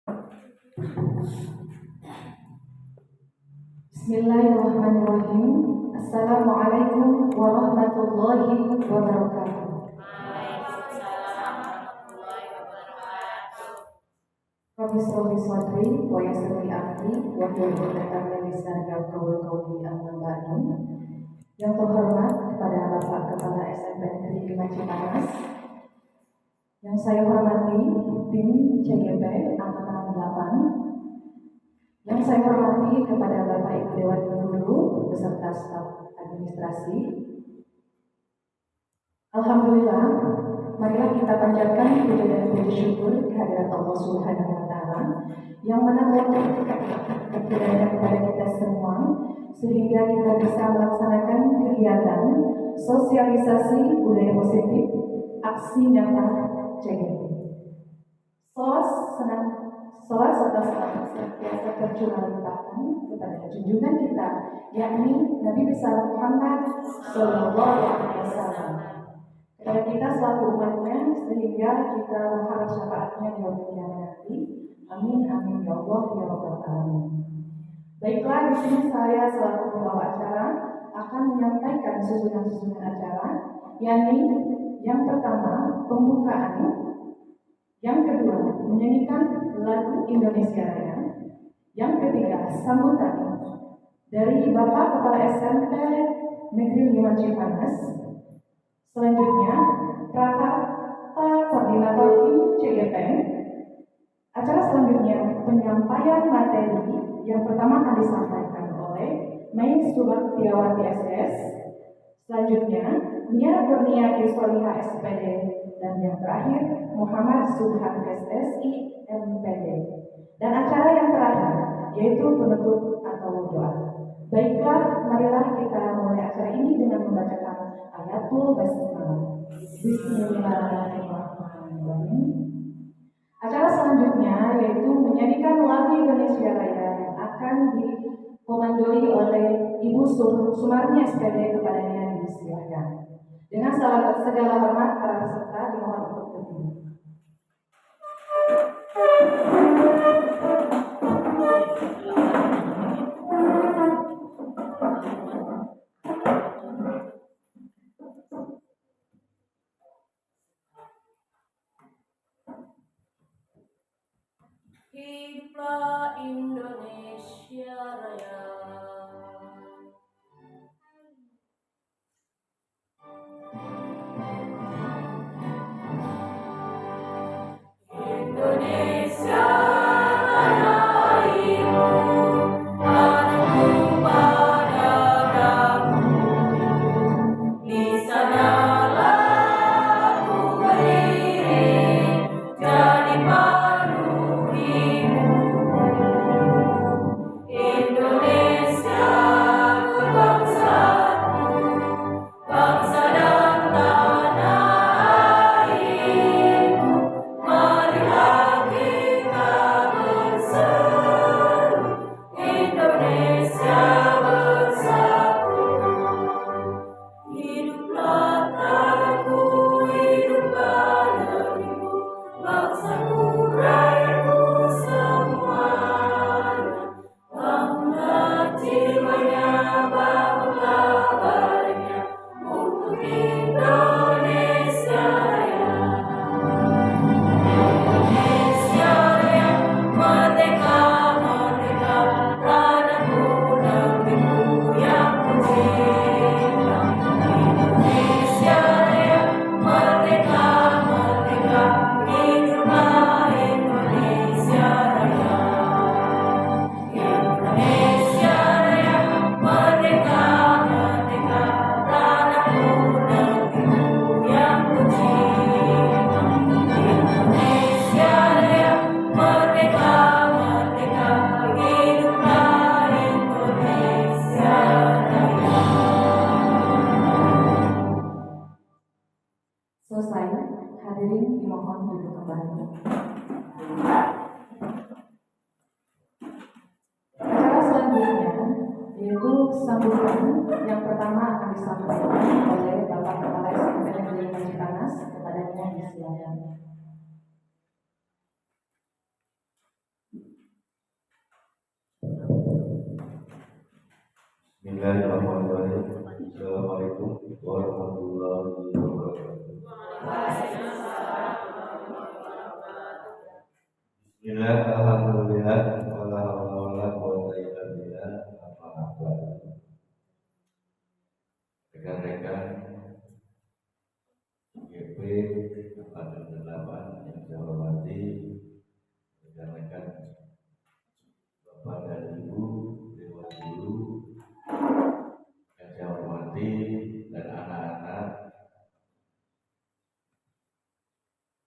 Bismillahirrahmanirrahim. Assalamualaikum warahmatullahi wabarakatuh. Waalaikumsalam warahmatullahi wabarakatuh. Rabbi shrah li sadri wa yassir li amri wahlul 'uqdatam min lisani yafqahu qawli amma ba'du. Yang terhormat kepada Bapak Kepala SMP Negeri 5 Cipanas, yang saya hormati tim CGP Angkatan 8, yang saya hormati kepada Bapak Ibu Dewan Guru beserta staf administrasi. Alhamdulillah, marilah kita panjatkan puja dan puji syukur kehadirat Allah Subhanahu wa Ta'ala yang menurunkan kebaikan kepada kita semua, sehingga kita bisa melaksanakan kegiatan sosialisasi budaya positif aksi nyata CGP. Salat serta salam senantiasa tercurah limpahkan kepada junjungan kita, yakni Nabi besar Muhammad Sallallahu Alaihi Wasallam, kepada kita selaku umatnya, sehingga kita mengharap syafaatnya di yaumul kiamat nanti. Amin amin ya Allah ya rabbal alamin. Baiklah, di sini saya selaku pembawa acara akan menyampaikan susunan acara, yakni yang pertama pembukaan, yang kedua menyanyikan lagu Indonesia Raya, yang ketiga sambutan dari Bapak Kepala SMP Negeri 5 Cipanas. Selanjutnya Prakata Koordinator Tim CGP. Acara selanjutnya penyampaian materi, yang pertama akan disampaikan oleh Mai Subaktiawati SS. Selanjutnya Nia Kurniati Solihah SPD, dan yang terakhir Muhammad Subhan SSI MPD. Dan acara yang terakhir yaitu penutup atau doa. Baiklah, marilah kita mulai acara ini dengan membacakan ayatul basmalah. Bismillahirrahmanirrahim. Acara selanjutnya yaitu menyanyikan lagu Indonesia Raya yang akan dikomandoi oleh Ibu Sumarni SPD. Kepadanya disilakan. Dengan segala hormat, para peserta dimohon untuk berdiri. Hiduplah Indonesia Raya. Indonesia tanah airku, tanahku padamu. Di sanalah ku berdiri, jadi penuhimu. Indonesia bangsaku, bangsa dan tanah airku. Marilah kita berseru, Indonesia bersatu. Hiduplah tanahku, hiduplah negeriku, bangsaku, rakyatku semuanya. Bangunlah jiwanya, bangunlah badannya untuk Indonesia Raya. Indonesia Raya, merdeka, merdeka, tanahku, negeriku yang ku cinta. Indonesia Raya, merdeka, merdeka, hiduplah Indonesia Raya. Indonesia Raya, merdeka, merdeka, tanahku, negeriku yang ku cinta. Indonesia Raya, merdeka, merdeka, hiduplah Indonesia Raya. Selesai, hadirin dimohon duduk kembali. Acara selanjutnya yaitu sambutan, yang pertama akan disampaikan oleh Bapak Kepala SMP Negeri 5 Cipanas. Kepadanya disilakan. Bismillahirrahmanirrahim. Assalamualaikum warahmatullahi wabarakatuh. Bismillah, alhamdulillah, wala haula wala quwwata illa billah, amma ba'du. Rekan-rekan GP Angkatan 8 yang saya hormati, rekan-rekan Bapak dan Ibu Dewan Guru yang saya hormati, dan anak-anak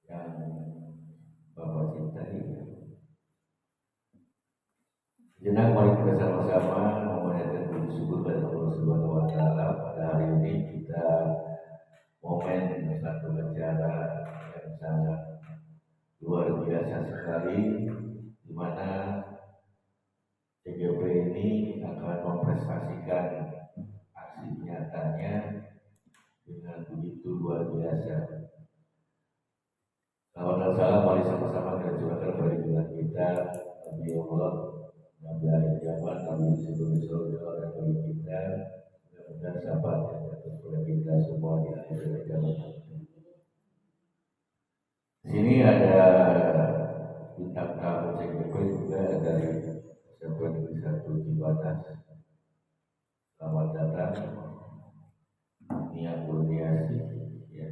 yang Bapak cintai. Sejenak mari kita sama-sama memanjatkan puji syukur kepada Allah Subhanahu wa taala. Pada hari ini kita momen satu acara yang sangat luar biasa sekali, di mana TGP ini akan memprestasikan aksi nyatanya dengan begitu luar biasa. Salam dan salam mari sama-sama kita curahkan kepada junjungan kita Nabi Allah, Nabi akhir zaman, Nabi seluruh dan bagi kita, mudah-mudahan sahabat yang jatuh kepada kita semua di akhir zaman. Di sini ada bintang tamu CGP juga dari SMP Negeri 1 Cibadas. Selamat datang Nia Kurniasi, ya,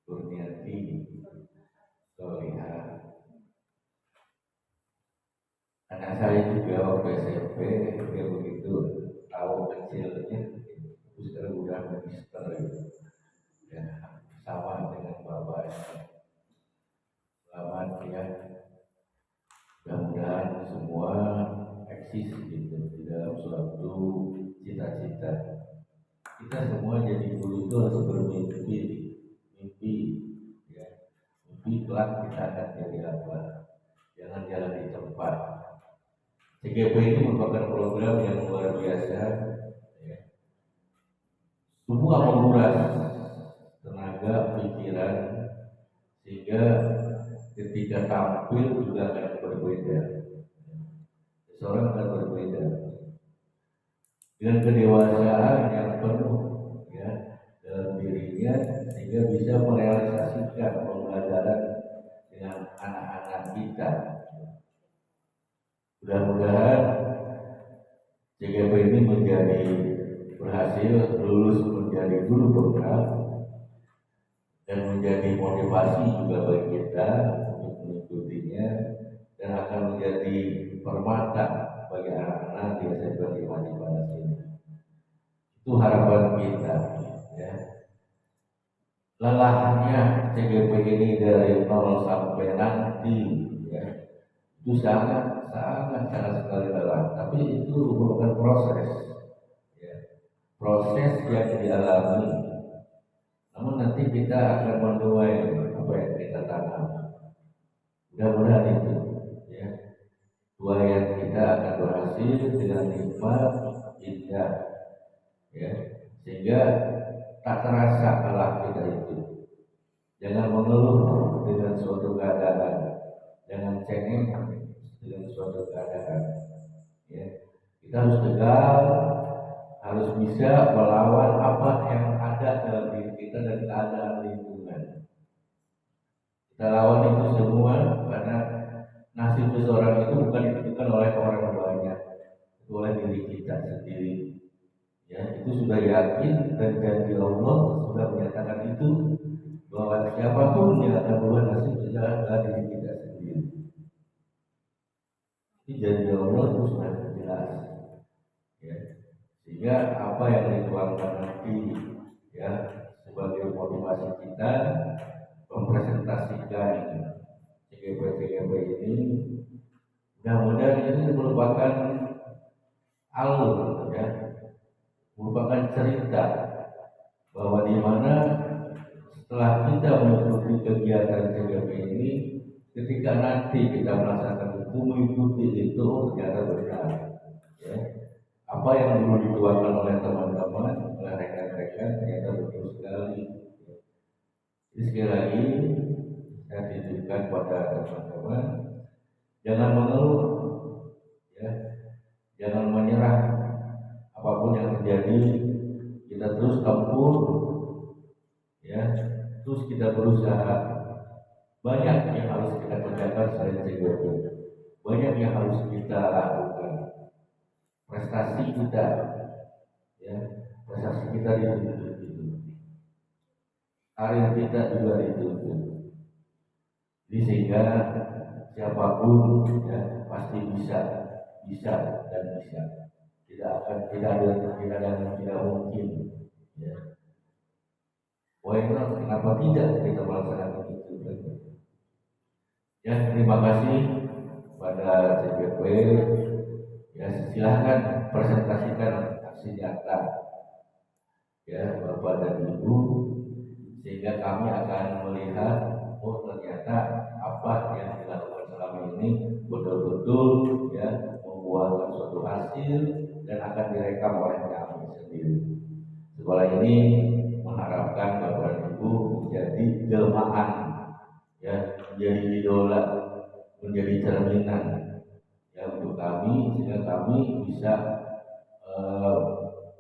Kurniati Solihah. Anak saya juga waktu SMP dia begitu tahu kecilnya, itu sekarang udah magister ya, sama dengan bapaknya. Selamat ya, mudah-mudahan semua eksis gitu di dalam suatu cita-cita. Kita semua jadi guru itu harus bermimpi, mimpi ya, mimpi kelak kita akan jadi apa, jangan jalan di tempat. CGP ini merupakan program yang luar biasa ya. Semua menguras tenaga, pikiran, sehingga ketika tampil juga akan berbeda. Seseorang akan berbeda dengan kedewasaan yang penuh ya dalam dirinya, sehingga bisa merealisasikan pembelajaran dengan anak-anak kita. Mudah-mudahan CGP ini menjadi berhasil lulus menjadi guru program dan menjadi motivasi juga bagi kita untuk mengikutinya, dan akan menjadi permata bagi anak-anak di SMP 5 Cibadas ini. Itu harapan kita ya. Lelahnya CGP ini dari nol sampai nanti ya, itu sangat sekali lelah, tapi itu merupakan proses ya, proses yang dialami. Namun nanti kita akan menuai apa yang kita tanam. Mudah-mudahan itu ya, tuaian kita akan berhasil dengan nikmat, indah ya, sehingga tak terasa lelah kita itu. Jangan mengeluh dengan suatu keadaan, jangan cengeng dengan suatu keadaan ya. Kita harus tegar, harus bisa melawan apa yang ada dalam diri kita dan keadaan lingkungan. Kita lawan itu semua, karena nasib seseorang itu bukan ditentukan oleh orang banyak, itu oleh diri kita sendiri ya. Itu sudah yakin, dan janji Allah sudah menyatakan itu, bahwa siapapun yang akan berubah nasib adalah diri kita sendiri. Ini janji Allah itu sudah jelas ya. Sehingga apa yang dituangkan nanti ya sebagai motivasi kita mempresentasikan CGP ini, mudah-mudahan ini merupakan alur ya, merupakan cerita bahwa di mana setelah kita mengikuti kegiatan CGP ini, ketika nanti kita merasakan itu, mengikuti itu, ternyata benar ya. Apa yang dulu dituangkan oleh teman-teman, oleh rekan-rekan, ternyata betul sekali. Jadi sekali lagi saya titipkan pada teman-teman, jangan mengeluh ya, jangan menyerah. Apapun apapun yang terjadi kita terus tempur, ya, terus kita berusaha. Banyak yang harus kita kerjakan selain CGP, banyak yang harus kita lakukan. Prestasi kita, ya, prestasi kita dituntut itu, karir kita juga dituntut. Jadi sehingga siapapun ya pasti bisa dan bisa. Tidak ada yang tidak mungkin. Ya. Why not? Kenapa tidak kita melaksanakan itu? Ya, terima kasih pada CPP. Ya, silahkan presentasikan aksi nyata, ya, Bapak dan Ibu, sehingga kami akan melihat, oh ternyata apa yang dilakukan selama ini betul-betul ya membuahkan suatu hasil dan akan direkam oleh kami sendiri. Sekolah ini mengharapkan Bapak dan Ibu menjadi jelmaan, ya, menjadi idola, menjadi cerminan ya untuk kami, sehingga kami bisa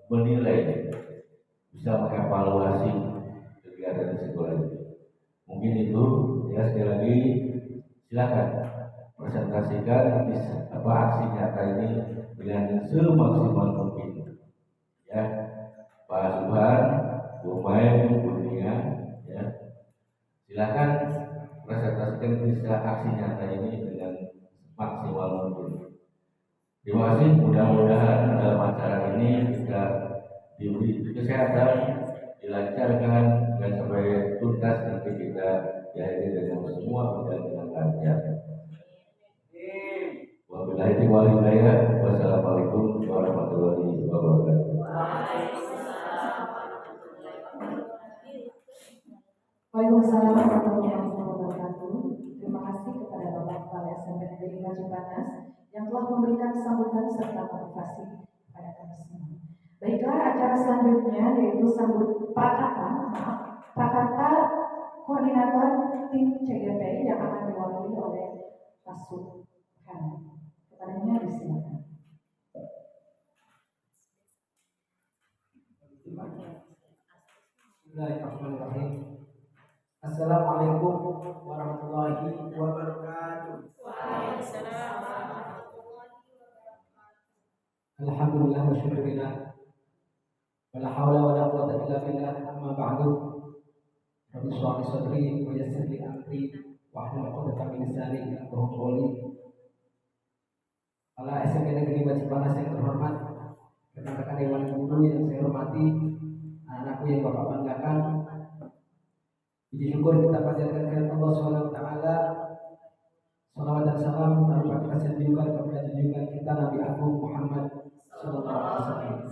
menilai, bisa mengevaluasi kegiatan di sekolah ini. Mungkin itu ya, sekali lagi silakan presentasikan aksi nyata ini dengan semaksimal mungkin. Ya, Pak Subhan, Bu Mai, Bu Nia, ya, silakan presentasikan bisa aksi nyata ini dengan maksimal mungkin. Terima kasih. Mudah-mudahan dalam acara ini bisa diberi kesehatan, dilancarkan dan sampai tuntas nanti kita diakhiri dengan semua berjalan dengan lancar. Wabillahi taufiq wal hidayah. Wassalamualaikum warahmatullahi wabarakatuh. Waalaikumsalam warahmatullahi wabarakatuh. Terima kasih kepada Bapak Kepala SMP Negeri Cipanas yang telah memberikan sambutan serta motivasi kepada kami semua. Baiklah, acara selanjutnya yaitu sambut prakata koordinator tim CGP yang akan diwakili oleh Pak Subhan. Kepadanya disilakan. Bismillahirrahmanirrahim. Assalamualaikum warahmatullahi wabarakatuh. Alhamdulillah wa syukurillah. Wala haula wala quwwata illa billah. Amma ba'du. Rabbi shrah li sadri wa yassir li amri wahlul 'uqdatam min lisani yafqahu qawli. Kepala SMP Negeri Cipanas yang terhormat, rekan-rekan dewan guru yang saya hormati, anak-anakku yang Bapak banggakan, puji syukur kita panjatkan kepada Allah SWT. Salawat dan salam tanpa kita sanjungkan kepada junjungan kita Nabi Agung Muhammad SAW.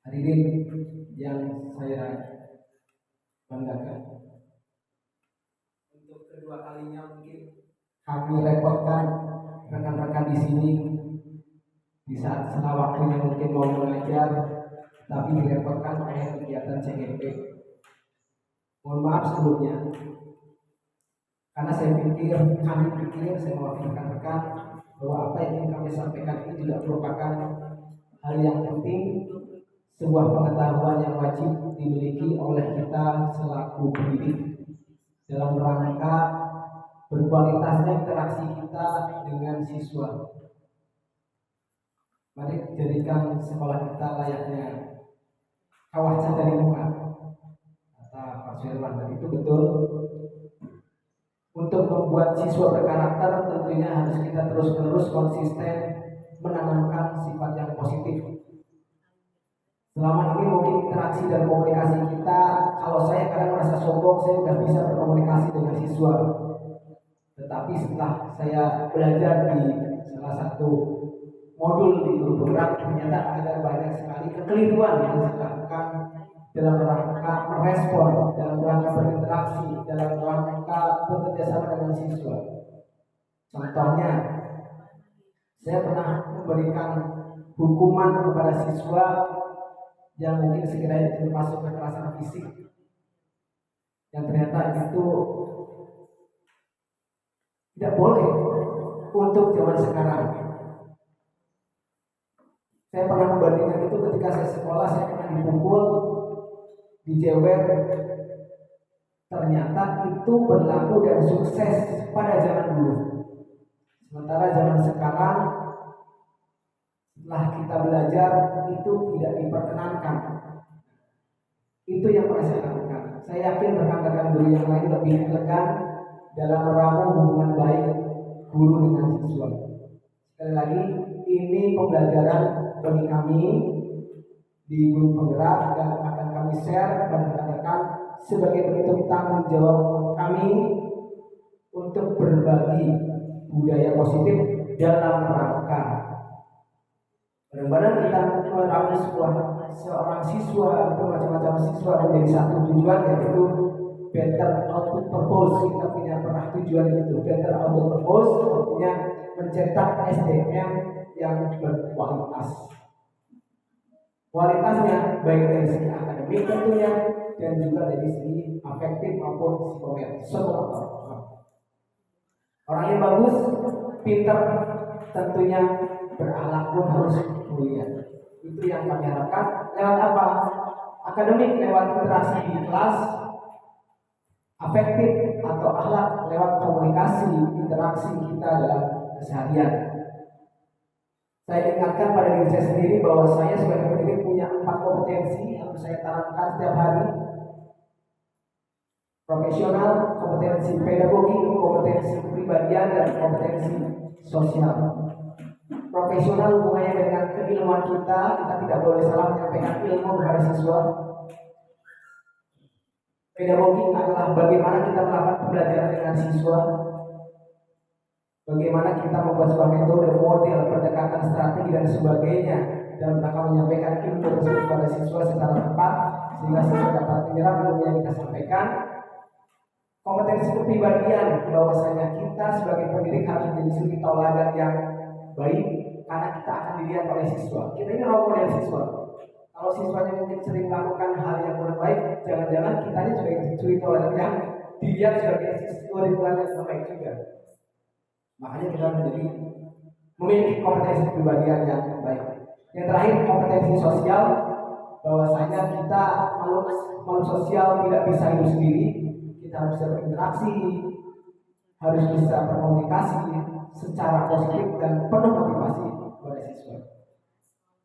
Hadirin yang saya banggakan, untuk kedua kalinya mungkin kami repotkan rekan-rekan di sini di saat sela waktunya mungkin mau mengajar, tapi direpotkan oleh kegiatan CGP. Mohon maaf sebelumnya, karena kami pikir, saya mewakili rekan-rekan bahwa apa yang ingin kami sampaikan ini juga merupakan hal yang penting, sebuah pengetahuan yang wajib dimiliki oleh kita selaku pendidik dalam rangka berkualitasnya interaksi kita dengan siswa. Mari jadikan sekolah kita layaknya kawah dari muka, kata Pak Firman, dan itu betul. Untuk membuat siswa berkarakter tentunya harus kita terus-menerus konsisten menanamkan sifat yang positif. Selama ini mungkin interaksi dan komunikasi kita, kalau saya kadang merasa sombong, saya sudah bisa berkomunikasi dengan siswa. Tetapi setelah saya belajar di salah satu modul di guru bergerak, ternyata ada banyak sekali kekeliruan yang dilakukan dalam rangka merespon, dalam rangka berinteraksi, dalam rangka bekerjasama dengan siswa. Contohnya, saya pernah memberikan hukuman kepada siswa yang mungkin sekiranya termasuk kekerasan fisik, yang ternyata itu tidak boleh untuk zaman sekarang. Saya pernah ketika saya sekolah saya pernah dipukul, dijewer. Ternyata itu berlaku dan sukses pada zaman dulu. Sementara zaman sekarang, setelah kita belajar itu tidak diperkenankan. Itu yang pernah saya lakukan. Saya yakin rekan-rekan guru yang lain lebih elegan dalam meramu hubungan baik guru dengan siswa. Sekali lagi, ini pembelajaran bagi kami di guru penggerak dan akan kami share kepada rekan-rekan sebagai bentuk tanggung jawab kami untuk berbagi budaya positif dalam rangka bagaimana kita meramu seorang siswa atau macam-macam siswa menjadi satu tujuan, yaitu better output purpose. Kita punya pernah tujuan itu better output purpose, artinya mencetak SDM yang berkualitas. Kualitasnya baik dari segi akademik tentunya dan juga dari segi afektif maupun psikomotor. Orang yang bagus, pintar, tentunya berakhlak pun harus mulia. Itu yang kami harapkan. Lewat apa? Akademik lewat interaksi di kelas, afektif atau akhlak lewat komunikasi, interaksi kita dalam keseharian. Saya ingatkan pada diri saya sendiri bahwa saya sebagai pendidik punya 4 kompetensi yang harus saya tanamkan setiap hari. Profesional, kompetensi pedagogi, kompetensi kepribadian, dan kompetensi sosial. Profesional hubungannya dengan keilmuan kita tidak boleh salah menyampaikan ilmu kepada siswa. Pedagogi adalah bagaimana kita melakukan pembelajaran dengan siswa, bagaimana kita membuat sebuah metode, model, pendekatan, strategi dan sebagainya dalam rangka menyampaikan ilmu tersebut kepada siswa secara tepat sehingga siswa dapat menyerap ilmu yang kita sampaikan. Kompetensi kepribadian, bahwasanya kita sebagai pendidik harus menjadi suri tauladan yang baik karena kita akan dilihat oleh siswa. Kita ini role model siswa. Kalau siswanya mungkin sering melakukan hal yang kurang baik, jangan-jangan kita ini sebagai suri tauladan yang dilihat sebagai siswa di yang baik juga. Makanya kita menjadi memiliki kompetensi kepribadian yang baik. Yang terakhir, kompetensi sosial, bahwasanya kita makhluk sosial tidak bisa hidup sendiri. Kita harus bisa berinteraksi, harus bisa berkomunikasi secara positif dan penuh motivasi kepada siswa.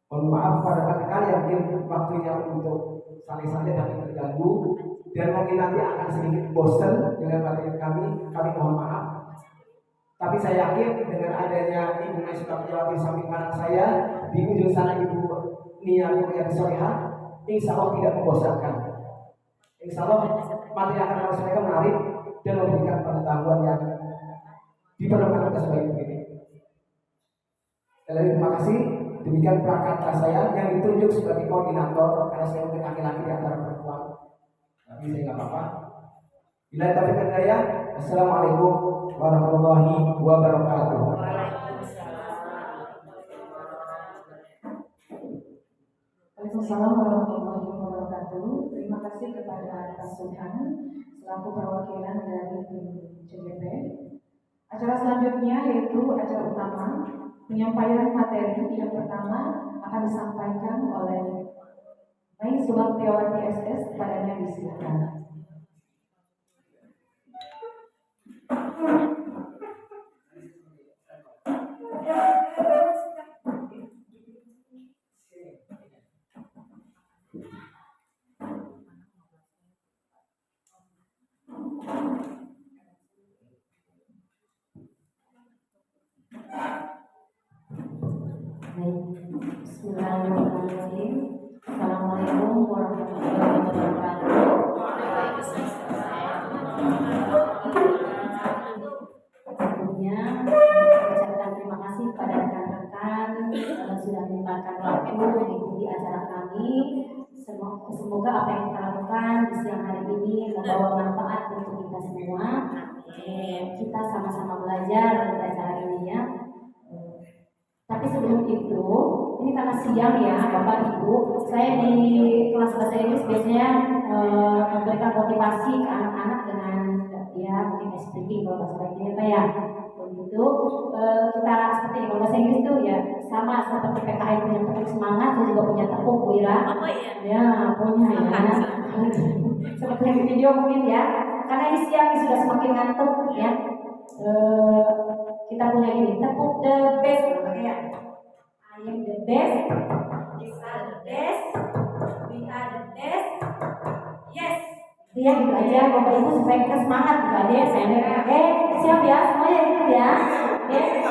Mohon maaf pada rekan-rekan yang mungkin waktunya untuk santai-santai tapi terganggu dan mungkin nanti akan sedikit bosan dengan materi kami mohon maaf. Tapi saya yakin dengan adanya Ibu Mai Sukapjawati samping kanan saya, di ujung sana Ibu Nia Nuriyati Solihah, insya Allah tidak membosankan. Insya Allah materi yang akan kami sampaikan menarik dan memberikan pengetahuan yang diperlukan kita sebagai pendidik. Sekali lagi terima kasih. Demikian prakarya saya yang ditunjuk sebagai koordinator karena saya mungkin laki-laki di antara perempuan. Tapi saya nggak apa-apa. Bila taufiq wal hidayah. Assalamualaikum warahmatullahi wabarakatuh. Waalaikumsalam warahmatullahi wabarakatuh. Terima kasih kepada Pak Subhan selaku perwakilan dari tim CGP. Acara selanjutnya yaitu acara utama penyampaian materi. Yang pertama akan disampaikan oleh Mai Sukapjawati SS. Kepadanya disilakan. Bismillahirrahmanirrahim. Assalamualaikum warahmatullahi wabarakatuh. Sebelumnya ucapkan terima kasih kepada rekan-rekan yang sudah menyempatkan waktu mengikuti acara kami. Semoga apa yang kita lakukan di siang hari ini membawa manfaat untuk kita semua. Kita sama-sama belajar dari acara ini ya. Tapi sebelum itu, ini karena siang ya Bapak Ibu, saya di kelas bahasa Inggris biasanya memberikan motivasi ke anak-anak dengan ya mungkin speaking kalau bahasa lainnya apa ya, itu kita seperti di bahasa Inggris tuh ya sama seperti PKI punya tepuk semangat, saya juga punya tepuk Bu Ira. Ya punya ya. Seperti yang di video mungkin ya, karena ini siang ini sudah semakin ngantuk ya. Kita punya ini tepuk the best ya. I am the best, these are the best, we are the best, yes. Itu ya gitu aja Bapak Ibu supaya kita semangat gitu aja ya saya. Siap ya semuanya itu ya.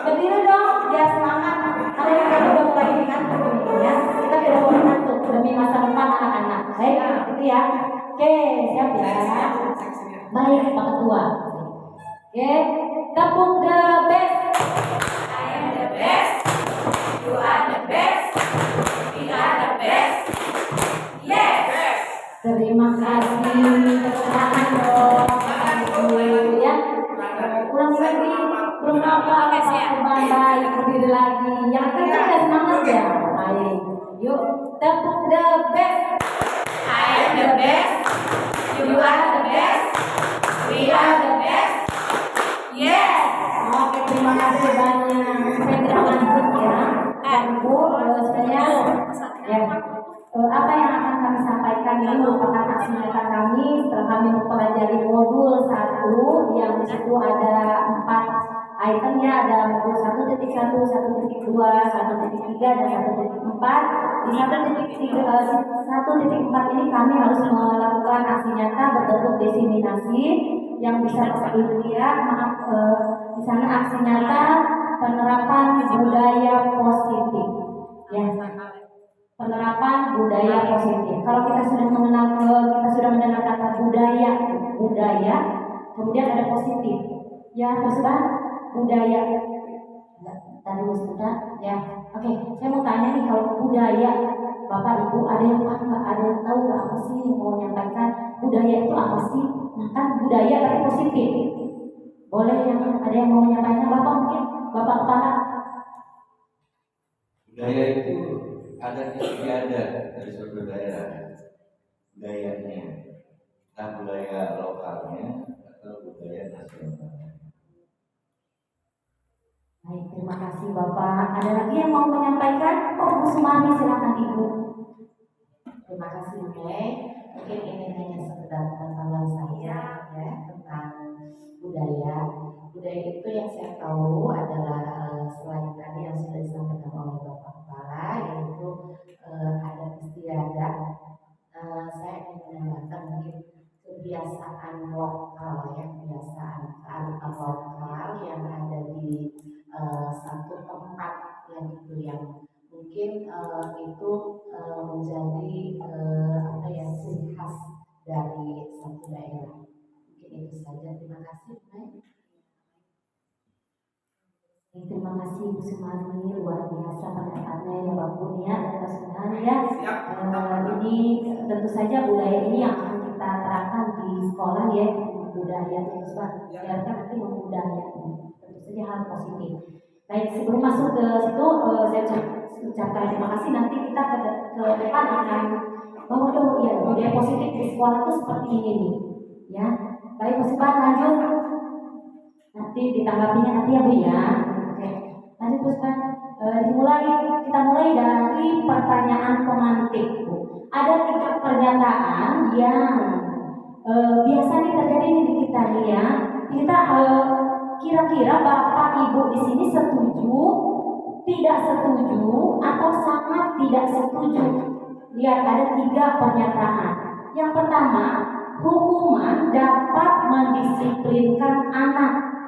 Berdiri dong biar semangat. Karena kita udah mulai ngantuk ya. Kita udah mulai ngantuk demi masa depan anak-anak. Baik itu ya. Oke siap ya. Baik Pak Ketua. Oke tepuk the best. I am the best. You are the best. We are the best. Yes. Terima kasih. Tepuk tangan dong. Ibu ya. Ulang lagi. Belum apa-apa baik berdiri lagi. Yang kencang dan semangat ya. Baik. Yuk tepuk the best. I am the best. You are the best. We are the best. Yes. Oke terima kasih banyak. Saya tidak lanjut ya. Ibu sebenarnya ya. Apa yang akan kami sampaikan ini merupakan aksi nyata kami setelah kami mempelajari modul 1 yang di situ ada 4 item ya, ada modul 1.1, 1.2, 1.3 dan 1.4. Di 1.4 ini kami harus melakukan aksi nyata berbentuk diseminasi yang bisa Ibu lihat di sana aksi nyata penerapan budaya positif ya. Penerapan budaya positif. Kalau kita sudah mendengar kata budaya, kemudian ada positif. Ya, terus budaya. Tadi sebentar, ya. Oke, saya mau tanya nih kalau budaya, Bapak Ibu ada yang paham nggak? Ada yang tahu nggak apa sih yang mau menyampaikan budaya itu apa sih? Nah kan budaya tapi positif. Boleh yang ada yang mau menyampaikan Bapak mungkin, Bapak Kepala? Budaya itu ada istiadat dari suatu daerah, budayanya, entah budaya lokalnya atau budaya nasional. Baik, terima kasih Bapak. Ada lagi yang mau menyampaikan? Bu Sumani, silakan Ibu. Terima kasih Bu Mei. Mungkin ini hanya sekedar pengetahuan saya ya tentang budaya. Budaya itu yang saya tahu adalah selain tadi yang sudah disampaikan oleh Bapak Kepala yaitu adat istiadat. Saya ingin menambahkan mungkin kebiasaan lokal ya, kebiasaan kearifan lokal yang ada di satu tempat yang mungkin itu menjadi ciri khas dari satu daerah. Mungkin itu saja. Terima kasih. Terima kasih Bu Sumani, luar biasa pendapatnya ya Pak Punya dan Pak Sunani ya. Ini tentu saja budaya ini yang akan kita terapkan di sekolah ya, budaya terus Pak. Biarkan nanti membudaya, tentu saja hal positif. Baik, sebelum masuk ke situ saya ucapkan terima kasih. Nanti kita ke depan akan budaya positif di sekolah itu seperti ini nih, ya. Baik, Pak Supan lanjut. Nanti ditanggapinya nanti ya Bu ya. Lanjut Puspan, kita mulai dari pertanyaan pemantik Bu. Ada 3 pernyataan yang biasanya terjadi di kita nih ya. Kita kira-kira Bapak Ibu di sini setuju, tidak setuju, atau sangat tidak setuju. Lihat ada 3 pernyataan. Yang pertama, hukuman dapat mendisiplinkan anak.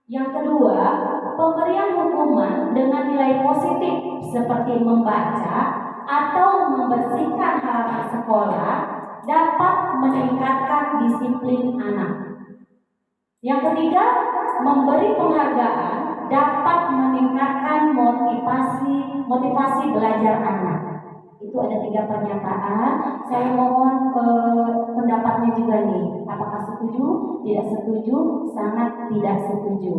Yang kedua, pemberian hukuman dengan nilai positif seperti membaca atau membersihkan halaman sekolah dapat meningkatkan disiplin anak. Yang ketiga, memberi penghargaan dapat meningkatkan motivasi belajar anak. Itu ada 3 pernyataan. Saya mohon pendapatnya juga nih. Apakah setuju, tidak setuju, sangat tidak setuju.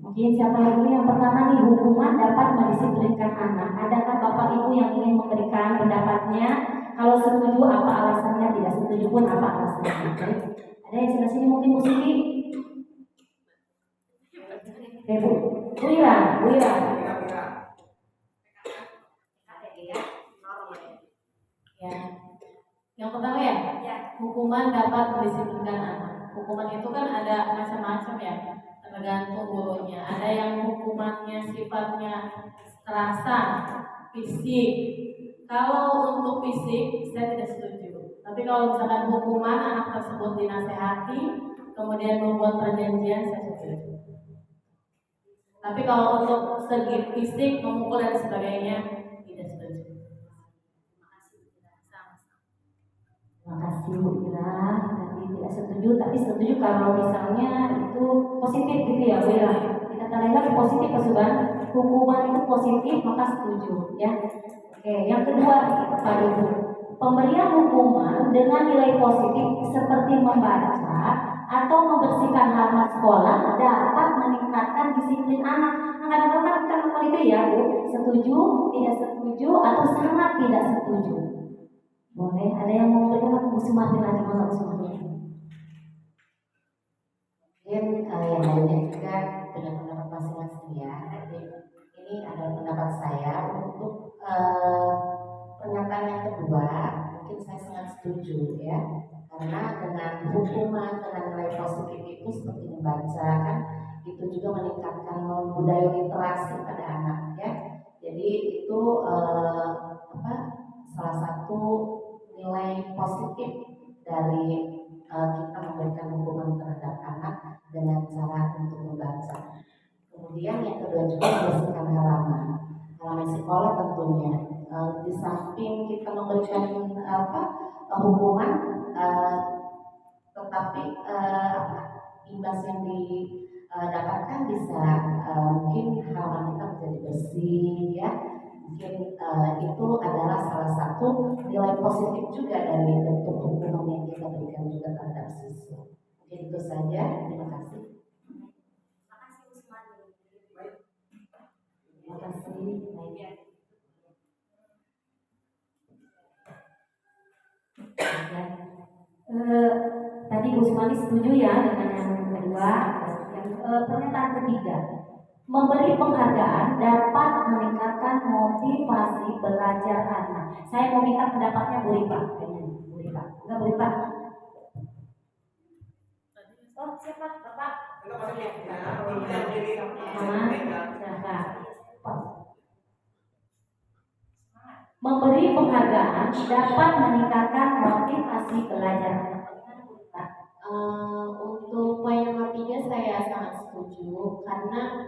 Mungkin siapa lagi yang pertama nih, hukuman dapat mendisiplinkan anak. Adakah Bapak Ibu yang ingin memberikan pendapatnya? Kalau setuju apa alasannya, tidak setuju pun apa alasannya? Ada yang sebelah sini mungkin Bu Siti? Bu Ira. Ya. Yang pertama ya, hukuman dapat mendisiplinkan anak. Hukuman itu kan ada macam-macam ya, tergantung gurunya. Ada yang hukumannya sifatnya kekerasan, fisik. Kalau untuk fisik, saya tidak setuju. Tapi kalau misalkan hukuman anak tersebut dinasehati, kemudian membuat perjanjian, saya setuju. Tapi kalau untuk segi fisik, memukul dan sebagainya, tidak setuju. Terima kasih Bu Ira. Tadi tidak setuju, tapi setuju kalau misalnya itu positif gitu ya Bu Ira. Kita katakan positif Pak Suban. Hukuman itu positif maka setuju ya. Oke, yang kedua Pak Ibu, pemberian hukuman dengan nilai positif seperti membaca atau membersihkan halaman sekolah dapat meningkatkan disiplin anak. Nah, kadang-kadang kita ngomong itu ya Bu, setuju, tidak setuju, atau sangat tidak setuju. Boleh, ada yang mau berdebat Bu Sumartin lagi, Bu Sumartin. Mungkin yang lainnya juga punya pendapat masing-masing ya. Jadi ini adalah pendapat saya untuk pernyataan yang kedua. Mungkin saya sangat setuju ya, karena dengan hukuman dengan nilai positif itu seperti membaca kan, itu juga meningkatkan budaya literasi pada anak ya. Jadi itu salah satu nilai positif dari kita memberikan hukuman terhadap anak dengan cara untuk membaca. Kemudian yang kedua juga membersihkan halaman sekolah tentunya. Di samping kita memberikan hukuman, tetapi imbas yang didapatkan bisa mungkin halaman kita menjadi bersih ya. Mungkin itu adalah salah satu nilai positif juga dari bentuk hukuman yang kita berikan juga terhadap siswa. Mungkin itu saja. Terima kasih. Terima kasih. Tadi Bu Sumani setuju ya dengan yang kedua. Yang pernyataan ketiga, memberi penghargaan dapat meningkatkan motivasi belajar anak. Saya mau minta pendapatnya Bu Rifa. Bu Rifa, enggak Bu Rifa? Oh siapa Bapak? Silakan. Memberi penghargaan dapat meningkatkan motivasi belajar. Untuk poin nomor 3 saya sangat setuju karena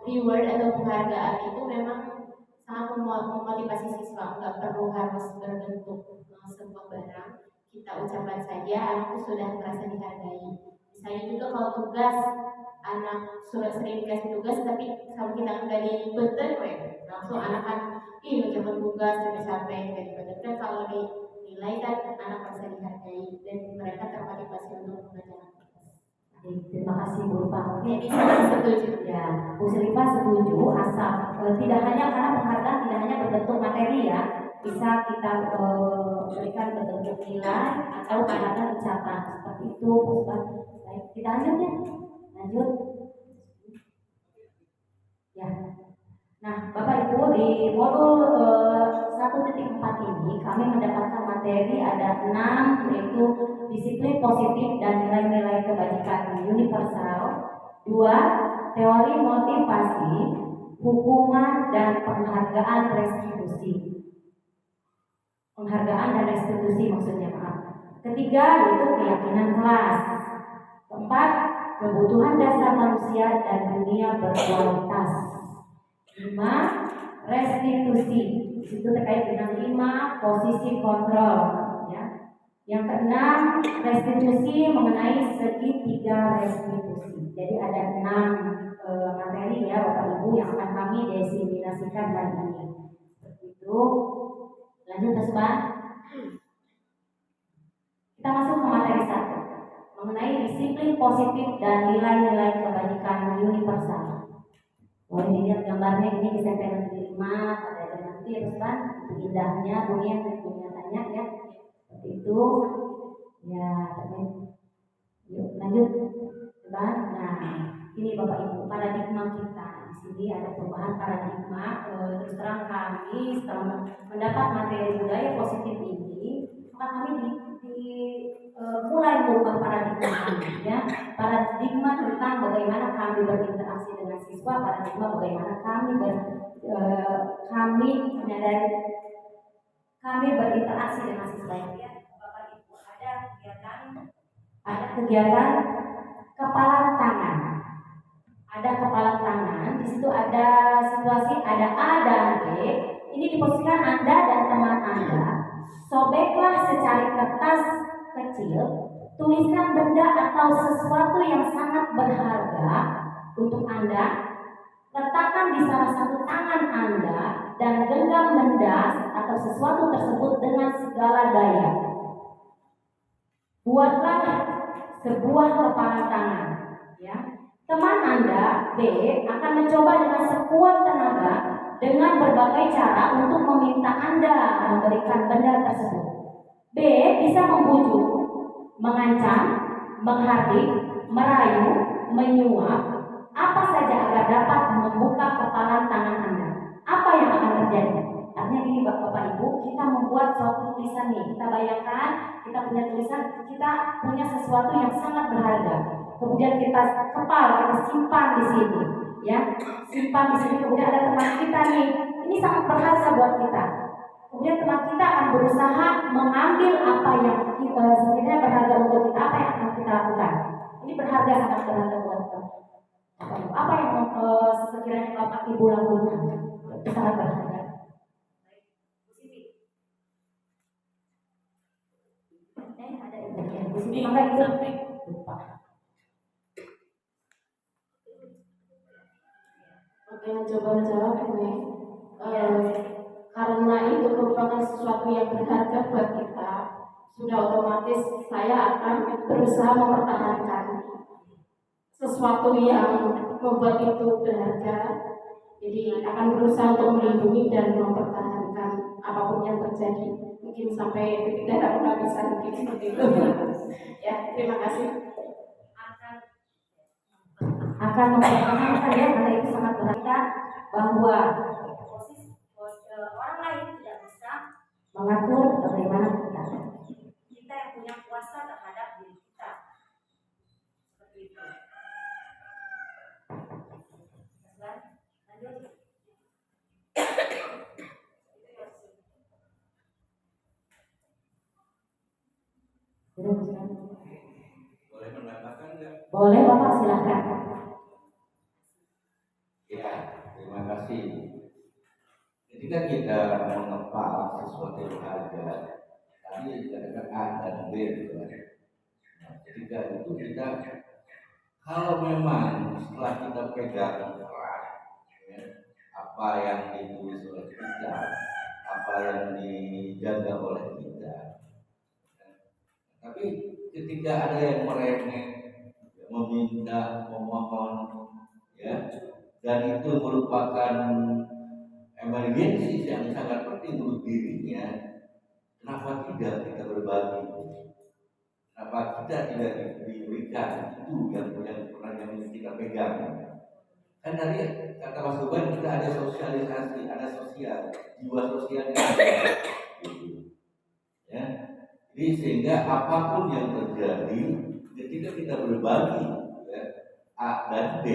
reward atau penghargaan itu memang sangat memotivasi siswa. Nggak perlu harus berbentuk sebuah barang. Kita ucapkan saja anak itu sudah merasa dihargai. Misalnya juga kalau tugas anak sudah sering dikasih tugas tapi kalau kita nggak dibeten, langsung anak kan ucapan tugas capek-capek nggak dibeten. Kalau dinilai kan anak merasa dihargai dan mereka termotivasi untuk mengerjakan tugas. Terima kasih Bu Rifa. Jadi saya setuju. Ya, Bu Rifa setuju asal tidak hanya karena penghargaan tidak hanya berbentuk materi ya, bisa kita berikan berbentuk nilai atau bahkan ucapan seperti itu. Baik, kita lanjut ya. Lanjut. Ya. Nah, Bapak Ibu di modul 1.4 ini kami mendapatkan materi ada 6 yaitu disiplin positif dan nilai-nilai kebajikan universal, 2 teori motivasi, hukuman dan penghargaan restitusi. Penghargaan dan restitusi maksudnya maaf. Ketiga yaitu keyakinan kelas. 4 kebutuhan dasar manusia dan dunia berkualitas. 5 restitusi, itu terkait dengan 5 posisi kontrol ya. Yang keenam restitusi mengenai segitiga restitusi. Jadi ada 6 materi ya Bapak Ibu yang akan kami diseminasikan hari ini. Seperti itu. Lanjut Mas Pak. Kita masuk ke materi 1 mengenai disiplin positif dan nilai-nilai kebajikan universal. Boleh dilihat gambarnya ini di SMP 5 pada jam nanti ya Ustaz. Itu indahnya dunia nyatanya ya. Seperti itu. Ya, yuk lanjut. Nah, ini Bapak Ibu, paradigma kita di sini ada perubahan paradigma. Terus terang kami setelah mendapat materi budaya positif ini, maka kami mulai merubah paradigma kami, ya. Paradigma tentang bagaimana kami berinteraksi dengan siswa, paradigma bagaimana kami menyadari kami berinteraksi dengan siswa. Ya, Bapak Ibu, ada kegiatan kepala tangan. Ada kepala tangan, di situ ada situasi, ada A dan B. Ini diposisikan Anda dan teman Anda. Sobeklah secari kertas kecil, tuliskan benda atau sesuatu yang sangat berharga untuk Anda. Letakkan di salah satu tangan Anda dan genggam benda atau sesuatu tersebut dengan segala daya. Buatlah sebuah kepala tangan, ya. Teman Anda B akan mencoba dengan sekuat tenaga dengan berbagai cara untuk meminta Anda memberikan benda tersebut. B bisa membujuk, mengancam, menghardik, merayu, menyuap, apa saja agar dapat membuka kepala tangan Anda. Apa yang akan terjadi? Artinya gini Bapak Ibu, kita membuat suatu tulisan nih. Kita bayangkan kita punya tulisan, kita punya sesuatu yang sangat berharga. Kemudian kita simpan di sini, ya, simpan di sini. Kemudian ada teman kita nih, ini sangat berharga buat kita. Kemudian teman kita akan berusaha mengambil apa yang sebenarnya berharga untuk kita, apa yang akan kita lakukan. Ini berharga, sangat berharga buat kita. Apa yang sekiranya Bapak Ibu lakukan? Itu sangat berharga. Ada ibu sini, maka itu lupa. Oke, mencoba menjawab gue. Karena itu merupakan sesuatu yang berharga buat kita, sudah otomatis saya akan berusaha mempertahankan sesuatu yang membuat itu berharga. Jadi akan berusaha untuk melindungi dan mempertahankan apapun yang terjadi. Mungkin sampai titik darah penghabisan, mungkin seperti itu. Ya, terima kasih. Akan mempertahankan, ya, karena itu sangat berharga, bahwa orang lain tidak bisa mengatur bagaimana kita yang punya kuasa terhadap diri kita. Seperti itu. Lanjut. Boleh menambahkan nggak? Boleh Bapak, silakan. Ya, terima kasih. Ketika kita mengepak sesuatu yang berharga, tadi dikatakan A dan B, gitu kan. Nah, ketika itu kita, kalau memang setelah kita pegang erat, ya, apa yang ditulis oleh kita, apa yang dijaga oleh kita, tapi ketika ada yang meremeh, meminta, memohon, ya, dan itu merupakan emergensi yang sangat penting untuk dirinya, kenapa tidak kita berbagi? Kenapa kita tidak diberikan itu yang kita pegang? Kan tadi kata Mas Tuban, kita ada sosialisasi, ada sosial, jiwa sosialnya ada, gitu. Ya. Jadi sehingga apapun yang terjadi, ketika kita berbagi, ya, A dan B,